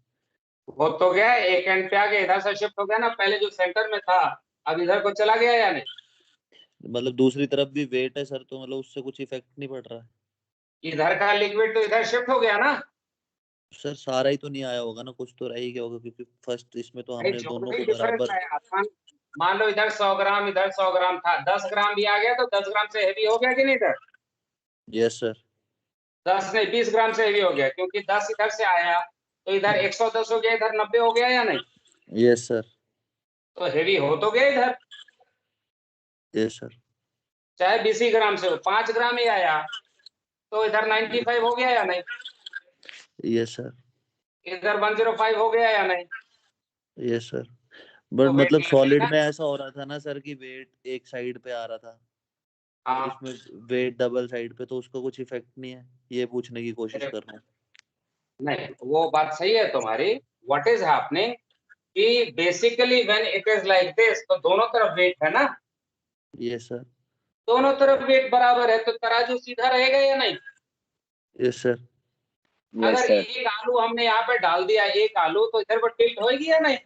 हो तो गया, एक एंड पे आ गया, इधर से शिफ्ट हो गया ना, पहले जो सेंटर में था अब इधर को चला गया या नहीं? मतलब दूसरी तरफ भी वेट है सर, तो मतलब उससे कुछ इफेक्ट नहीं पड़ रहा है इधर का लिक्विड तो इधर शिफ्ट हो गया ना। सर। सारा ही तो नहीं आया होगा ना, कुछ तो रह ही गया होगा, क्योंकि फर्स्ट इसमें तो भाई हमने जो दोनों भी को डिफरेंस बराबर। आया, मान लो इधर 100 ग्राम इधर 100 ग्राम था, 10 ग्राम भी आ गया तो 10 ग्राम से हेवी हो गया कि नहीं इधर? Yes sir. 10 नहीं 20 ग्राम से हेवी हो गया, क्योंकि 10 इधर से आया तो इधर 110 हो गया, इधर 90 हो गया या नहीं? Yes sir. तो हेवी हो तो गया इधर, यस सर। चाहे 20 ग्राम से हो, 5 ग्राम ही आया तो इधर 95 हो गया या नहीं? Yes sir. इधर 105 हो गया या नहीं? Yes sir. बट तो weight मतलब लग सॉलिड गया। में ऐसा हो रहा था ना सर कि वेट एक साइड पे आ रहा था, हाँ, इसमें वेट डबल साइड पे, तो उसका कुछ इफेक्ट नहीं है, ये पूछने की कोशिश कर रहा हूँ। नहीं वो बात सही है तुम्हारी। व्हाट इज हैपनिंग कि basically when it is like this, तो दोनों तरफ वेट है ना, यस सर। दोनों तरफ वेट बराबर है तो तराजू सीधा रहेगा या नहीं? Yes sir. यस अगर सर। एक आलू हमने यहाँ पे डाल दिया, एक आलू, तो इधर पर टिल्ट होगी या नहीं?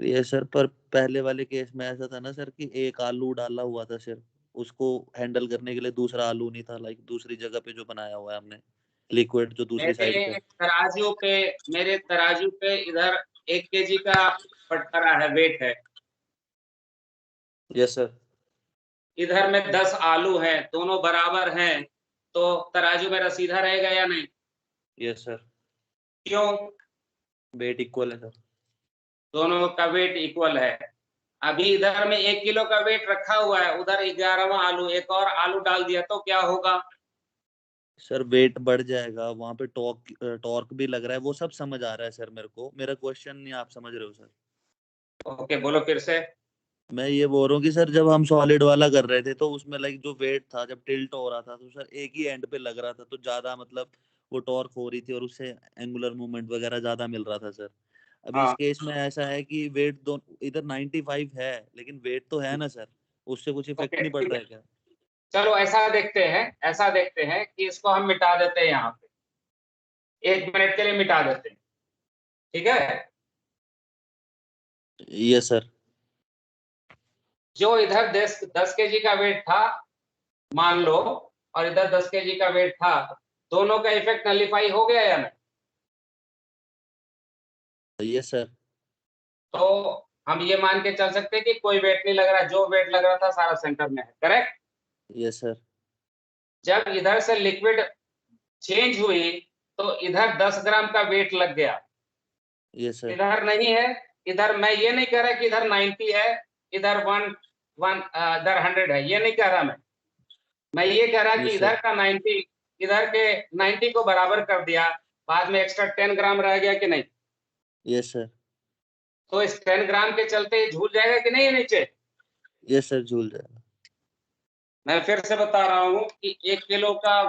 यस सर, पर पहले वाले केस में ऐसा था ना सर कि एक आलू डाला हुआ था सिर्फ, उसको हैंडल करने के लिए दूसरा आलू नहीं था, लाइक दूसरी जगह पे जो बनाया हुआ है हमने लिक्विड जो दूसरी साइड पे। मेरे तराजू पे इधर 1 kg का पटकरा है, वेट है। Yes sir. इधर में 10 आलू हैं, दोनों बराबर हैं, तो तराजू मेरा सीधा रहेगा या नहीं? Yes sir. क्यों? वेट इक्वल है सर। दोनों का वेट इक्वल है। अभी इधर में 1 किलो का वेट रखा हुआ है, उधर 11वां आलू, एक और आलू डाल दिया तो क्या होगा? सर वेट बढ़ जाएगा, वहां पे टॉर्क भी लग रहा है, वो सब समझ आ रहा है सर मेरे को, मेरा क्वेश्चन नहीं आप समझ रहे हो सर। ओके बोलो फिर से। मैं ये बोल रहा हूँ कि सर जब हम सॉलिड वाला कर रहे थे तो उसमें लाइक जो वेट था जब टिल्ट हो रहा था तो सर एक ही एंड पे लग रहा था, तो ज्यादा मतलब वो टॉर्क हो रही थी और उससे एंगुलर मूवमेंट वगैरह ज्यादा मिल रहा था सर। अभी इस हाँ, केस में ऐसा है कि वेट दोनों इधर 95 है, लेकिन वेट तो है ना सर, उससे कुछ इफेक्ट ओके नहीं पड़ ठीक रहा है। है क्या? चलो ऐसा देखते हैं कि इसको हम मिटा देते हैं, यहाँ पे 1 मिनट के लिए मिटा देते हैं, ठीक है? Yes sir. जो इधर 10 kg का वेट था मान लो, और इधर 10 kg का वेट था, दोनों का इफेक्ट नलिफाई हो गया या नहीं? Yes sir. तो हम ये मान के चल सकते हैं कि कोई वेट नहीं लग रहा, जो वेट लग रहा था सारा सेंटर में है, करेक्ट? Yes sir. जब इधर से लिक्विड चेंज हुई तो इधर 10 ग्राम का वेट लग गया, यस सर। इधर नहीं है। इधर मैं ये नहीं कह रहा कि इधर 90 है, इधर 1 इधर 100 है, ये नहीं कह रहा मैं ये कह रहा कि Yes, इधर sir. का 90 इधर के 90 को बराबर कर दिया, बाद में एक्स्ट्रा 10 ग्राम रह गया कि नहीं? Yes sir. तो इस 10 ग्राम के चलते झूल जाएगा कि नहीं ये नीचे? यस सर, झूल जाएगा। मैं फिर से बता रहा हूँ कि 1 किलो का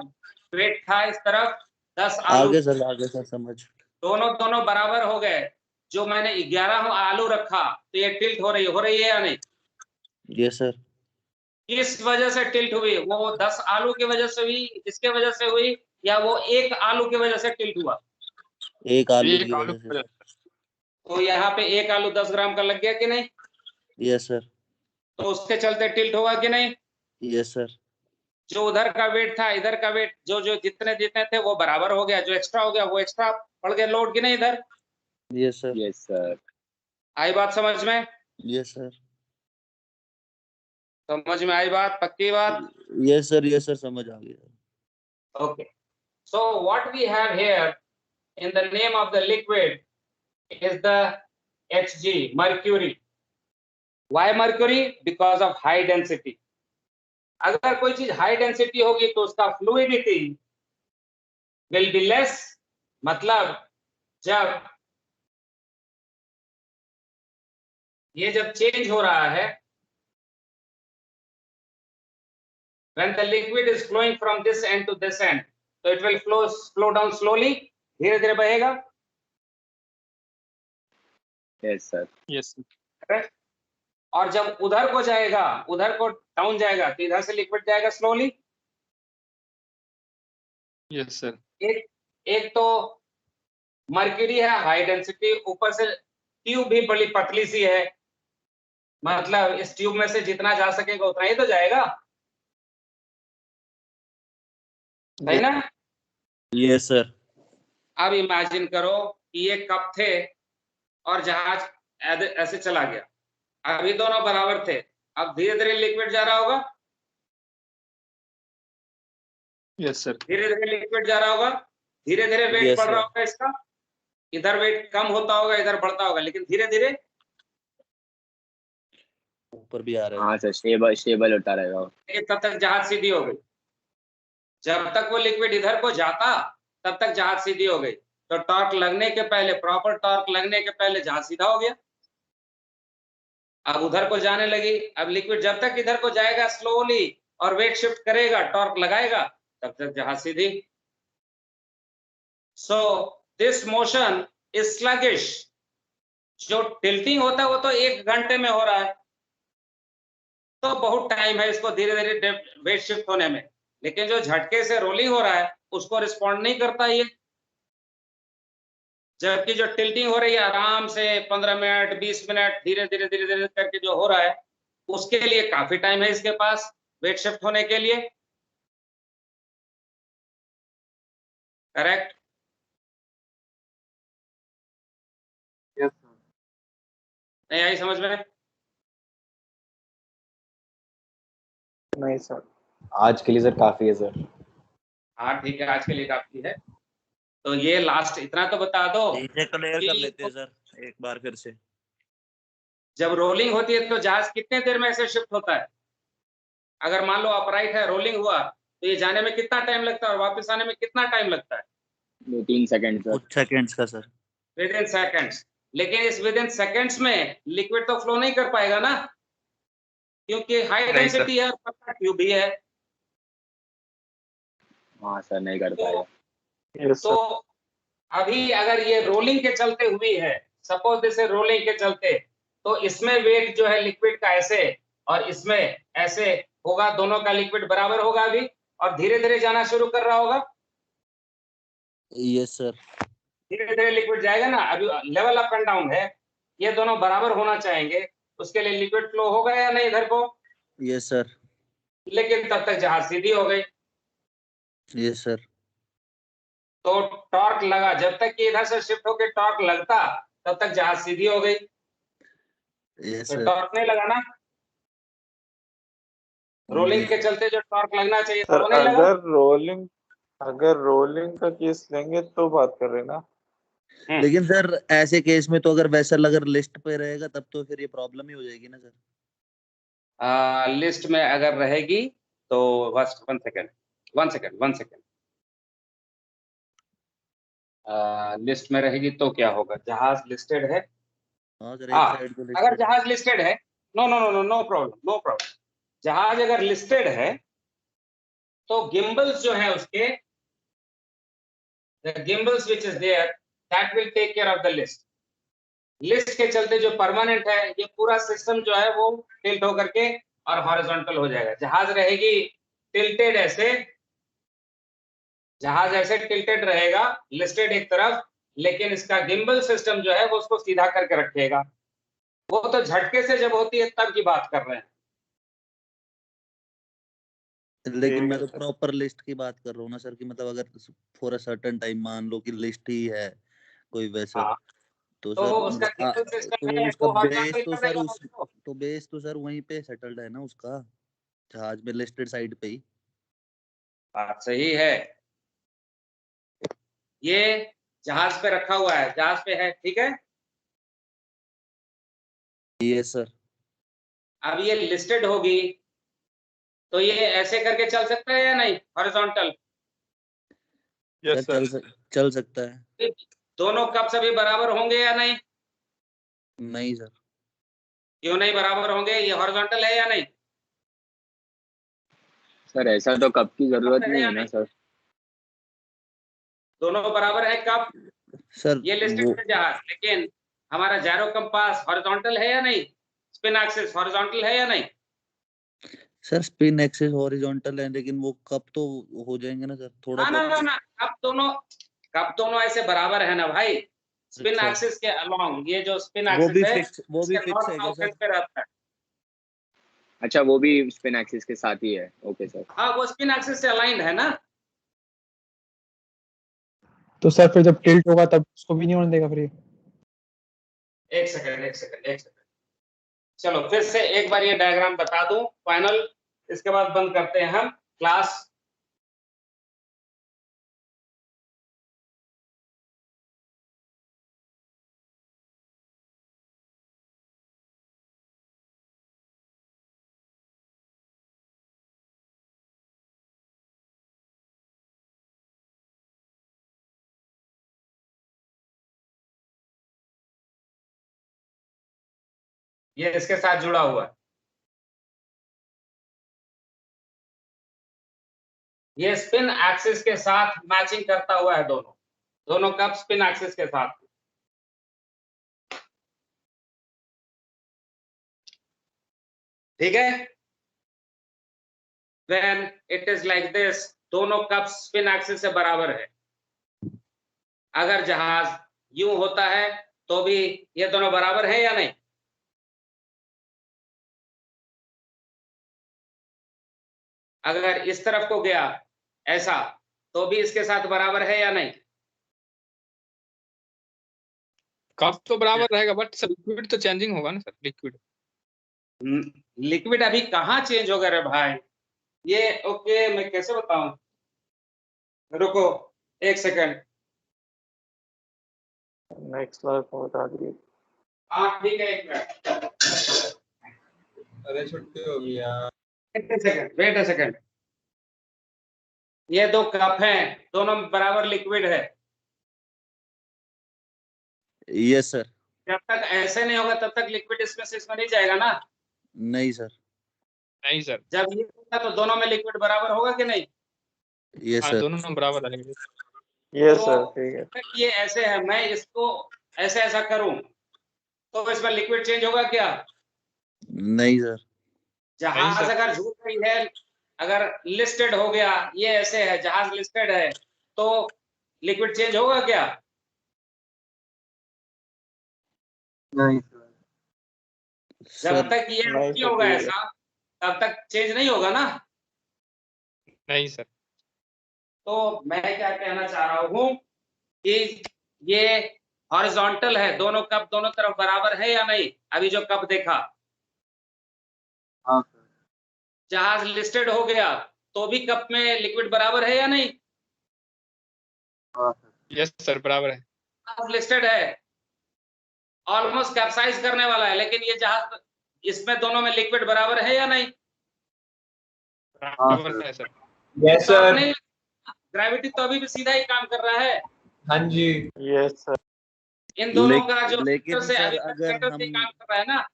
वेट था इस तरफ, 10 आलू, आगे सर समझ। दोनों बराबर हो गए। जो मैंने 11 आलू रखा तो ये टिल्ट हो रही है या नहीं? Yes sir. किस वजह से टिल्ट हुई? वो 10 आलू की वजह से हुई, इसके वजह से हुई, या वो एक आलू की वजह से टिल्ट हुआ? एक आलू एक की आलू वजह से। तो यहाँ पे एक आलू 10 ग्राम का लग गया कि नहीं? Yes sir. तो उसके चलते टिल्ट होगा कि नहीं? Yes sir. जो उधर का वेट था इधर का वेट जो जो जितने जितने थे वो बराबर हो गया, जो एक्स्ट्रा हो गया वो एक्स्ट्रा पड़ गया लोड की नहीं इधर। Yes sir. Yes sir. आई बात समझ में? Yes sir. समझ में आई बात, पक्की बात? यस सर समझ आ गया। Okay. So what we have here in the name of the liquid is the Hg, mercury. Why mercury? Because of high density. अगर कोई चीज हाई डेंसिटी होगी तो उसका फ्लूइडिटी विल बी लेस, मतलब जब जब चेंज हो रहा है, when the liquid is flowing from this end to this end, so it will flow down slowly, धीरे धीरे बहेगा। Yes sir. Yes Correct? और जब उधर को जाएगा, उधर को डाउन जाएगा, तो इधर से लिक्विड जाएगा स्लोली। Yes sir. एक तो मर्क्यूरी है हाई डेंसिटी, ऊपर से ट्यूब भी बड़ी पतली सी है, मतलब इस ट्यूब में से जितना जा सकेगा उतना ही तो जाएगा, है ना? Yes sir. अब इमेजिन करो कि ये कप थे और जहाज ऐसे चला गया, अभी दोनों बराबर थे, अब धीरे धीरे लिक्विड जा रहा होगा, यस सर। धीरे धीरे लिक्विड जा रहा होगा, धीरे धीरे वेट Yes, बढ़ रहा sir. होगा इसका, इधर वेट कम होता होगा इधर बढ़ता होगा, लेकिन धीरे धीरे ऊपर भी आ रहा है। हाँ सर, स्टेबल होता रहेगा। तब तक जहाज सीधी हो गई। जब तक वो लिक्विड इधर को जाता तब तक जहाज सीधी हो गई, तो टॉर्क लगने के पहले, प्रॉपर टॉर्क लगने के पहले जहाज सीधा हो गया। अब उधर को जाने लगी, अब लिक्विड जब तक इधर को जाएगा स्लोली और वेट शिफ्ट करेगा, टॉर्क लगाएगा, तब तक जहाज सीधी। So this motion is sluggish. जो टिल्टिंग होता है वो तो 1 घंटे में हो रहा है, तो बहुत टाइम है इसको धीरे धीरे वेट शिफ्ट होने में, लेकिन जो झटके से रोलिंग हो रहा है उसको रिस्पॉन्ड नहीं करता ये। जबकि जो टिल्टिंग हो रही है आराम से 15 मिनट 20 मिनट धीरे धीरे धीरे धीरे करके जो हो रहा है, उसके लिए काफी टाइम है इसके पास वेट शिफ्ट होने के लिए। करेक्ट? Yes sir. नहीं आई समझ में? नहीं सर। आज के लिए सर काफी है सर। हाँ ठीक है, आज के लिए काफी है। तो ये लास्ट इतना तो बता दो, इसे क्लियर कर कि लेते हैं सर एक बार फिर से। जब रोलिंग होती है तो जहाज कितने देर में ऐसे शिफ्ट होता है? अगर मान लो अपराइट है, रोलिंग हुआ, तो ये जाने में कितना टाइम लगता है और वापस आने में कितना टाइम लगता है? 2-3 सेकंड सर। कुछ सेकंड्स का सर। With in seconds. लेकिन इस विद इन सेकेंड्स में लिक्विड तो फ्लो नहीं कर पाएगा ना, क्योंकि हाई डेंसिटी है और पतला ट्यूब भी है। हाँ सर, नहीं कर पाएगा। यस तो सर। अभी अगर ये रोलिंग के चलते हुई है, सपोज जैसे रोलिंग के चलते, तो इसमें वेट जो है लिक्विड का ऐसे और इसमें ऐसे होगा, दोनों का लिक्विड बराबर होगा अभी, और धीरे धीरे जाना शुरू कर रहा होगा। Yes sir. धीरे धीरे लिक्विड जाएगा ना, अभी लेवल अप एंड डाउन है, ये दोनों बराबर होना चाहेंगे, उसके लिए लिक्विड फ्लो होगा या नहीं इधर को? Yes sir. लेकिन तब तक जहाज सीधी हो गई। Yes sir. तो टॉर्क लगा, जब तक कि इधर से शिफ्ट होकर टॉर्क लगता तब तक जहाज सीधी हो गई। यस तो सर। टॉर्क नहीं लगा ना, रोलिंग के चलते जो टॉर्क लगना चाहिए था सर वो नहीं लगा। अगर रोलिंग का केस लेंगे तो बात कर रहे हैं ना। लेकिन सर ऐसे केस में तो अगर वेसल अगर लिस्ट पे रहेगा तब तो फिर ये प्रॉब्लम ही हो जाएगी ना सर। लिस्ट में अगर रहेगी तो वन सेकेंड लिस्ट में रहेगी तो क्या होगा? जहाज लिस्टेड है, हाँ सर, एक हाँ, साइड को अगर लिस्ट जहाज लिस्टेड है, नो प्रॉब्लम। जहाज अगर लिस्टेड है तो गिम्बल्स जो है उसके, the gimbals which is there that will take care of the list। List के चलते जो परमानेंट है, ये पूरा सिस्टम जो है वो टिल्ट होकर के और हॉरिजॉन्टल हो जाएगा। जहाज रहेगी टिल्टेड ऐसे, जहाज ऐसे टिल्टेड रहेगा, लिस्टेड एक तरफ, लेकिन इसका गिम्बल सिस्टम जो है वो उसको सीधा करके रखेगा। वो तो झटके से जब होती है तब की बात कर रहे हैं। लेकिन ठीक मैं है तो सर। प्रॉपर लिस्ट की बात कर रहा हूँ ना सर, कि मतलब अगर फॉर अ सर्टेन टाइम मान लो कि लिस्ट ही है कोई वेसल, हाँ, तो तो सर उसका केबल सिस्टम तो है उसका वो बेस हॉरिजॉन्टल तो कर सर देगा उस उसको। तो बेस तो सर वहीं पे सेटल्ड है ना उसका, जहाज में लिस्टेड साइड पे ही। बात सही है, ये जहाज पे रखा हुआ है, जहाज पे है, ठीक है। ये सर अब ये लिस्टेड होगी तो ये ऐसे करके चल सकता है या नहीं, हॉरिजॉन्टल? Sir yes sir. चल सकता है। दोनों कप सभी बराबर होंगे या नहीं? नहीं सर। क्यों नहीं बराबर होंगे, ये हॉरिजॉन्टल है या नहीं? सर ऐसा तो कप की जरूरत है नहीं या है ना नहीं? सर। दोनों बराबर है कप, सर ये लिस्टेड वो है जहाज, लेकिन हमारा जायरो कंपास हॉरिजॉन्टल है या नहीं, स्पिन एक्सिस हॉरिजॉन्टल है या नहीं? सर स्पिन एक्सिस हॉरिजॉन्टल है, लेकिन वो कब तो हो जाएंगे ना सर, थोड़ा ना ना बहुत। ना ना, कप दोनों ऐसे बराबर है ना भाई, स्पिन अच्छा, एक्सिस के अलोंग, ये जो स्पिन वो एक्सिस भी है फिक्स इसके नॉर्थ है क्या साउथ सर? पे रहता है। अच्छा वो भी स्पिन एक्सिस के साथ ही है, ओके सर। हाँ, वो स्पिन एक्सिस से अलाइंड है ना। तो सर फिर जब टिल्ट होगा तब उसको भी नहीं होने देगा फिर ये? एक सेकंड, चलो फिर से एक बार ये डायग्राम बता दूं फाइनल, इसके बाद बंद करते हैं हम क्लास। ये इसके साथ जुड़ा हुआ है, ये स्पिन एक्सिस के साथ मैचिंग करता हुआ है, दोनों कप स्पिन एक्सिस के साथ। ठीक है, when it is like this, दोनों कप स्पिन एक्सिस से बराबर है। अगर जहाज यूं होता है तो भी ये दोनों बराबर है या नहीं? अगर इस तरफ को गया ऐसा तो भी इसके साथ बराबर है या नहीं? कप तो बराबर रहेगा, बट सर लिक्विड तो चेंजिंग होगा ना सर, लिक्विड। लिक्विड अभी कहाँ चेंज होगा रे भाई, ये ओके, मैं कैसे बताऊं, रुको एक सेकंड। नेक्स्ट स्लाइड को बता दीजिए। हाँ ठीक है, एक मिनट, अरे छुट्टी हो गई यार। वेट अ सेकंड, ये दो कप हैं, दोनों बराबर लिक्विड है। Yes sir. जब तक ऐसे नहीं होगा तब तक लिक्विड इसमें नहीं जाएगा ना। नहीं सर। नहीं सर। जब ये होगा तो दोनों में लिक्विड बराबर होगा कि नहीं? यस हाँ सर। दोनों बराबर रहेंगे। यस तो सर, ठीक है। जब तक ये ऐसे है, मैं इसको ऐसा करूं तो इसमें लिक्विड चेंज होगा क्या? नहीं सर। नहीं जहाज सर। अगर झूठ रही है, अगर लिस्टेड हो गया, ये ऐसे है, जहाज लिस्टेड है, तो लिक्विड चेंज होगा क्या? नहीं सर। जब तक ये नहीं नहीं सर, होगा ठीक है। ऐसा तब तक चेंज नहीं होगा ना। नहीं सर। तो मैं क्या कहना चाह रहा हूं कि ये हॉरिजॉन्टल है, दोनों कप दोनों तरफ बराबर है या नहीं? अभी जो कप देखा, हाँ सर। जहाज लिस्टेड हो गया तो भी कप में लिक्विड बराबर है या नहीं? हाँ सर। यस सर, बराबर है। जहाज लिस्टेड है, ऑलमोस्ट कैप्साइज करने वाला है, लेकिन ये जहाज, इसमें दोनों में लिक्विड बराबर है या नहीं? बराबर है सर। यस तो सर। नहीं, ग्रेविटी तो अभी भी सीधा ही काम कर रहा है। हाँ जी। Yes sir. इन दोनों का जो लेकिन से सर अभी तक अगर सेंटर से हम काम कर रहा है ना,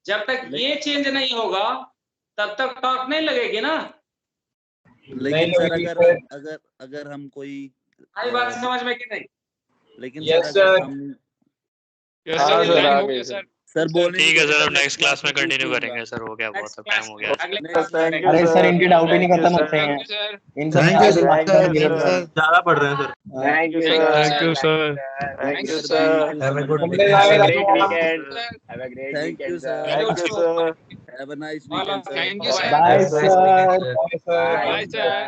जब तक ले, ये चेंज नहीं होगा तब तक टॉर्क नहीं लगेगी ना। लेकिन नहीं सर लगेगी अगर सर। अगर अगर हम कोई आई बात समझ में कि नहीं? लेकिन यस सर अगर सर। हम यस हाँ सर, सर, इन लाइन आ हो गई गया सर। सर। सर बोलने ठीक है की सर, अब जरूरत नेक्स्ट क्लास में पूछ कंटिन्यू लूंगा। करेंगे सर, हो गया बहुत नेक्स्ट टाइम हो गया। अगले Next क्लास में Thank you, अरे सर sir. इनके डाउट ही नहीं Thank you, खत्म होते sir. हैं। थैंक यू सर इनको थैंक सारा यू दिमाग Thank का you, गिरत sir. है। ज्यादा पढ़ रहे हैं sir. Thank you, Thank sir. you, thank you sir. Thank you, you, sir. sir. Have a good Have a Have a nice great weekend. weekend. Have a great Thank you, weekend, sir. sir. Thank you, Also, sir. Have a nice all weekend, of sir. Thank you sir. Bye Have a nice sir. weekend, sir. Bye, sir. Bye, bye sir. sir.